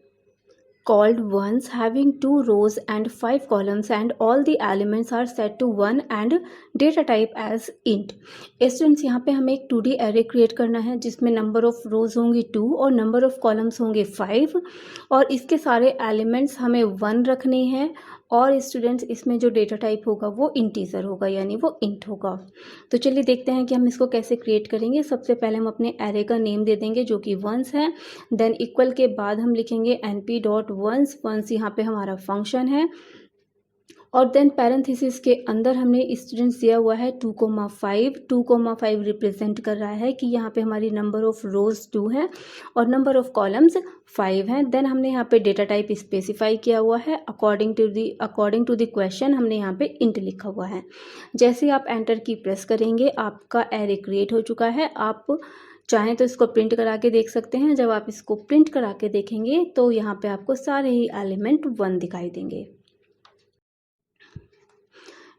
A: called ones having 2 rows and 5 columns and all the elements are set to 1 and data type as int। Students यहाँ पे हमें एक 2D array क्रिएट करना है जिसमें नंबर ऑफ़ रोज़ होंगी 2 और नंबर ऑफ़ कॉलम्स होंगे 5, और इसके सारे एलिमेंट्स हमें 1 रखने हैं, और स्टूडेंट्स इसमें जो डेटा टाइप होगा वो इंटीजर होगा, यानी वो इंट होगा। तो चलिए देखते हैं कि हम इसको कैसे क्रिएट करेंगे। सबसे पहले हम अपने एरे का नेम दे देंगे जो कि वंस है, देन इक्वल के बाद हम लिखेंगे np डॉट वंस, वंस यहाँ पे हमारा फंक्शन है, और देन पैरेंथेसिस के अंदर हमने स्टूडेंट्स दिया हुआ है 2,5। 2,5 रिप्रेजेंट कर रहा है कि यहाँ पे हमारी नंबर ऑफ़ रोज़ 2 है और नंबर ऑफ़ कॉलम्स 5 हैं। देन हमने यहाँ पे डेटा टाइप स्पेसिफाई किया हुआ है, अकॉर्डिंग टू द क्वेश्चन हमने यहाँ पे इंट लिखा हुआ है। जैसे आप एंटर की प्रेस करेंगे आपका एरे क्रिएट हो चुका है। आप चाहें तो इसको प्रिंट करा के देख सकते हैं। जब आप इसको प्रिंट करा के देखेंगे तो यहाँ पे आपको सारे ही एलिमेंट 1 दिखाई देंगे।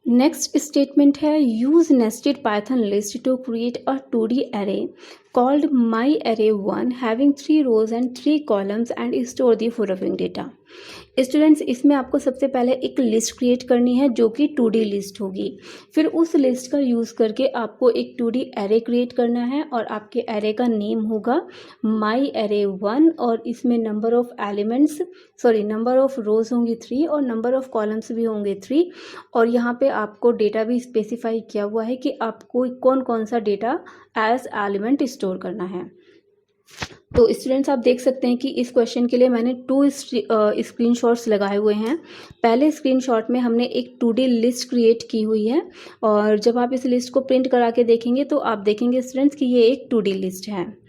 A: नेक्स्ट स्टेटमेंट है use nested Python list to create a 2D array called myArray1 having 3 rows and 3 columns and store the following data। Students इसमें आपको सबसे पहले एक लिस्ट क्रिएट करनी है जो कि 2D लिस्ट होगी, फिर उस लिस्ट का यूज़ करके आपको एक 2D एरे क्रिएट करना है और आपके एरे का नेम होगा myArray1, और इसमें नंबर ऑफ़ रोज़ होंगी 3 और नंबर ऑफ़ कॉलम्स भी होंगे 3, और यहाँ पे आपको डेटा भी स्पेसिफाई किया हुआ है कि आपको कौन कौन सा डेटा एज एलिमेंट स्टोर करना है। तो स्टूडेंट्स आप देख सकते हैं कि इस क्वेश्चन के लिए मैंने 2 स्क्रीनशॉट्स लगाए हुए हैं। पहले स्क्रीनशॉट में हमने एक 2D लिस्ट क्रिएट की हुई है, और जब आप इस लिस्ट को प्रिंट करा के देखेंगे तो आप देखेंगे स्टूडेंट्स कि ये एक 2D लिस्ट है।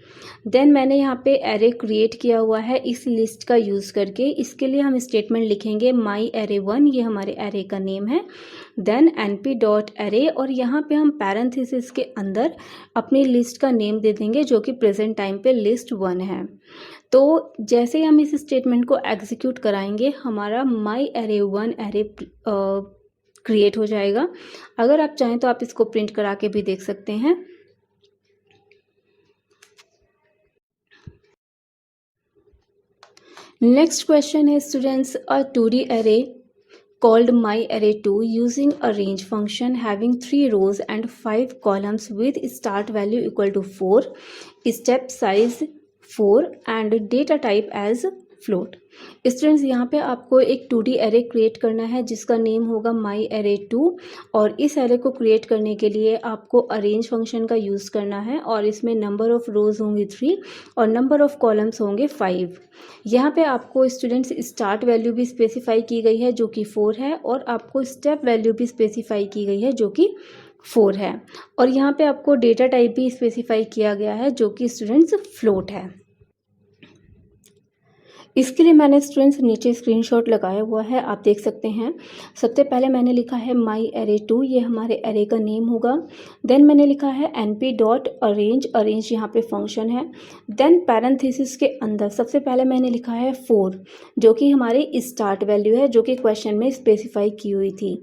A: देन मैंने यहाँ पे एरे क्रिएट किया हुआ है इस लिस्ट का यूज़ करके। इसके लिए हम स्टेटमेंट लिखेंगे myArray1, ये हमारे एरे का नेम है, देन np डॉट एरे, और यहाँ पे हम पैरेंथेसिस के अंदर अपनी लिस्ट का नेम दे देंगे जो कि प्रेजेंट टाइम पे लिस्ट 1 है। तो जैसे ही हम इस स्टेटमेंट को एग्जीक्यूट कराएंगे हमारा myArray1 एरे क्रिएट हो जाएगा। अगर आप चाहें तो आप इसको प्रिंट करा के भी देख सकते हैं। नेक्स्ट क्वेश्चन है students a 2D array called myArray2 using a range function having 3 rows and 5 columns with start value equal to 4, step size 4 and data type as float। Students यहाँ पे आपको एक 2D एरे क्रिएट करना है जिसका नेम होगा myArray2, और इस एरे को क्रिएट करने के लिए आपको अरेंज फंक्शन का यूज़ करना है, और इसमें नंबर ऑफ़ रोज़ होंगी 3 और नंबर ऑफ़ कॉलम्स होंगे 5। यहाँ पे आपको स्टूडेंट्स स्टार्ट वैल्यू भी स्पेसिफाई की गई है जो कि 4 है, और आपको स्टेप वैल्यू भी स्पेसिफाई की गई है जो कि 4 है, और यहाँ पे आपको डेटा टाइप भी स्पेसिफाई किया गया है जो कि स्टूडेंट्स फ्लोट है। इसके लिए मैंने स्टूडेंट्स नीचे स्क्रीनशॉट लगाया हुआ है, आप देख सकते हैं। सबसे पहले मैंने लिखा है माई एरे 2, ये हमारे एरे का नेम होगा। देन मैंने लिखा है np डॉट अरेंज, अरेंज यहाँ पे फंक्शन है। देन पैरेंथेसिस के अंदर सबसे पहले मैंने लिखा है 4, जो कि हमारी स्टार्ट वैल्यू है, जो कि क्वेश्चन में स्पेसिफाई की हुई थी।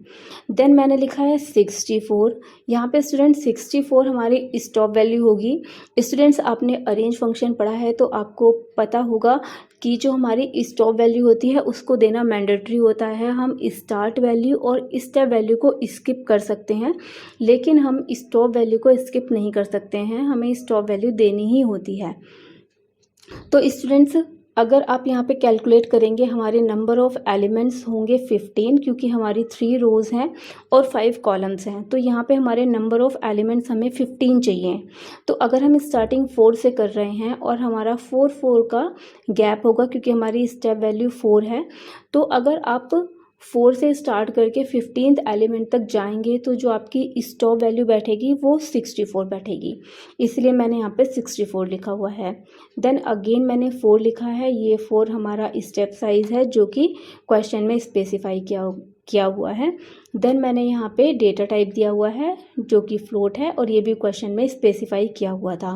A: देन मैंने लिखा है 64, यहाँ पे स्टूडेंट 64 हमारी स्टॉप वैल्यू होगी। स्टूडेंट्स आपने अरेंज फंक्शन पढ़ा है तो आपको पता होगा कि जो हमारी स्टॉप वैल्यू होती है उसको देना मैंडेटरी होता है। हम स्टार्ट वैल्यू और स्टेप वैल्यू को स्किप कर सकते हैं, लेकिन हम स्टॉप वैल्यू को स्किप नहीं कर सकते हैं, हमें स्टॉप वैल्यू देनी ही होती है। तो स्टूडेंट्स अगर आप यहाँ पे कैलकुलेट करेंगे, हमारे नंबर ऑफ़ एलिमेंट्स होंगे 15, क्योंकि हमारी 3 रोज़ हैं और 5 कॉलम्स हैं। तो यहाँ पे हमारे नंबर ऑफ़ एलिमेंट्स हमें 15 चाहिए। तो अगर हम स्टार्टिंग 4 से कर रहे हैं और हमारा 4 का गैप होगा, क्योंकि हमारी स्टेप वैल्यू 4 है, तो अगर आप 4 से स्टार्ट करके 15th एलिमेंट तक जाएंगे तो जो आपकी स्टॉप वैल्यू बैठेगी वो 64 बैठेगी, इसलिए मैंने यहाँ पे 64 लिखा हुआ है। देन अगेन मैंने 4 लिखा है, ये 4 हमारा स्टेप साइज़ है जो कि क्वेश्चन में स्पेसिफाई किया हुआ है। देन मैंने यहाँ पे डेटा टाइप दिया हुआ है जो कि फ्लोट है, और ये भी क्वेश्चन में स्पेसिफाई किया हुआ था।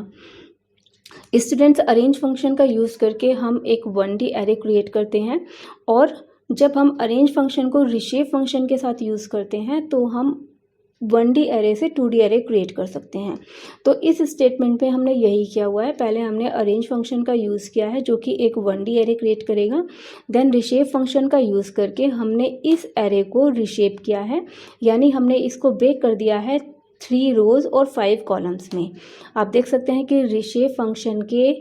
A: स्टूडेंट्स अरेंज फंक्शन का यूज़ करके हम एक 1D एरे क्रिएट करते हैं, और जब हम अरेंज फंक्शन को रिशेप फंक्शन के साथ यूज़ करते हैं तो हम 1D एरे से 2D एरे क्रिएट कर सकते हैं। तो इस स्टेटमेंट पे हमने यही किया हुआ है। पहले हमने अरेंज फंक्शन का यूज़ किया है जो कि एक 1D एरे क्रिएट करेगा। देन रिशेप फंक्शन का यूज़ करके हमने इस एरे को रिशेप किया है, यानी हमने इसको ब्रेक कर दिया है 3 रोज़ और 5 कॉलम्स में। आप देख सकते हैं कि रिशेप फंक्शन के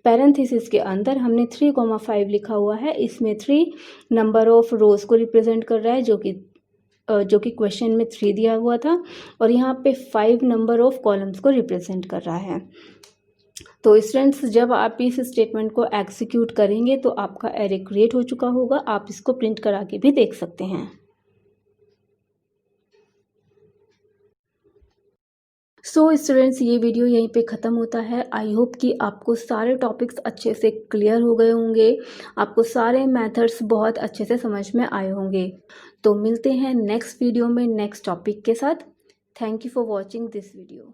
A: पैरेंथेसिस के अंदर हमने 3,5 लिखा हुआ है। इसमें 3 नंबर ऑफ़ रोज़ को रिप्रेजेंट कर रहा है, जो कि क्वेश्चन में 3 दिया हुआ था, और यहाँ पे 5 नंबर ऑफ़ कॉलम्स को रिप्रेजेंट कर रहा है। तो स्टूडेंट्स जब आप इस स्टेटमेंट को एग्जीक्यूट करेंगे तो आपका एरे क्रिएट हो चुका होगा। आप इसको प्रिंट करा के भी देख सकते हैं। सो स्टूडेंट्स ये वीडियो यहीं पे ख़त्म होता है। आई होप कि आपको सारे टॉपिक्स अच्छे से क्लियर हो गए होंगे, आपको सारे मेथड्स बहुत अच्छे से समझ में आए होंगे। तो मिलते हैं नेक्स्ट वीडियो में नेक्स्ट टॉपिक के साथ। Thank you for watching this video.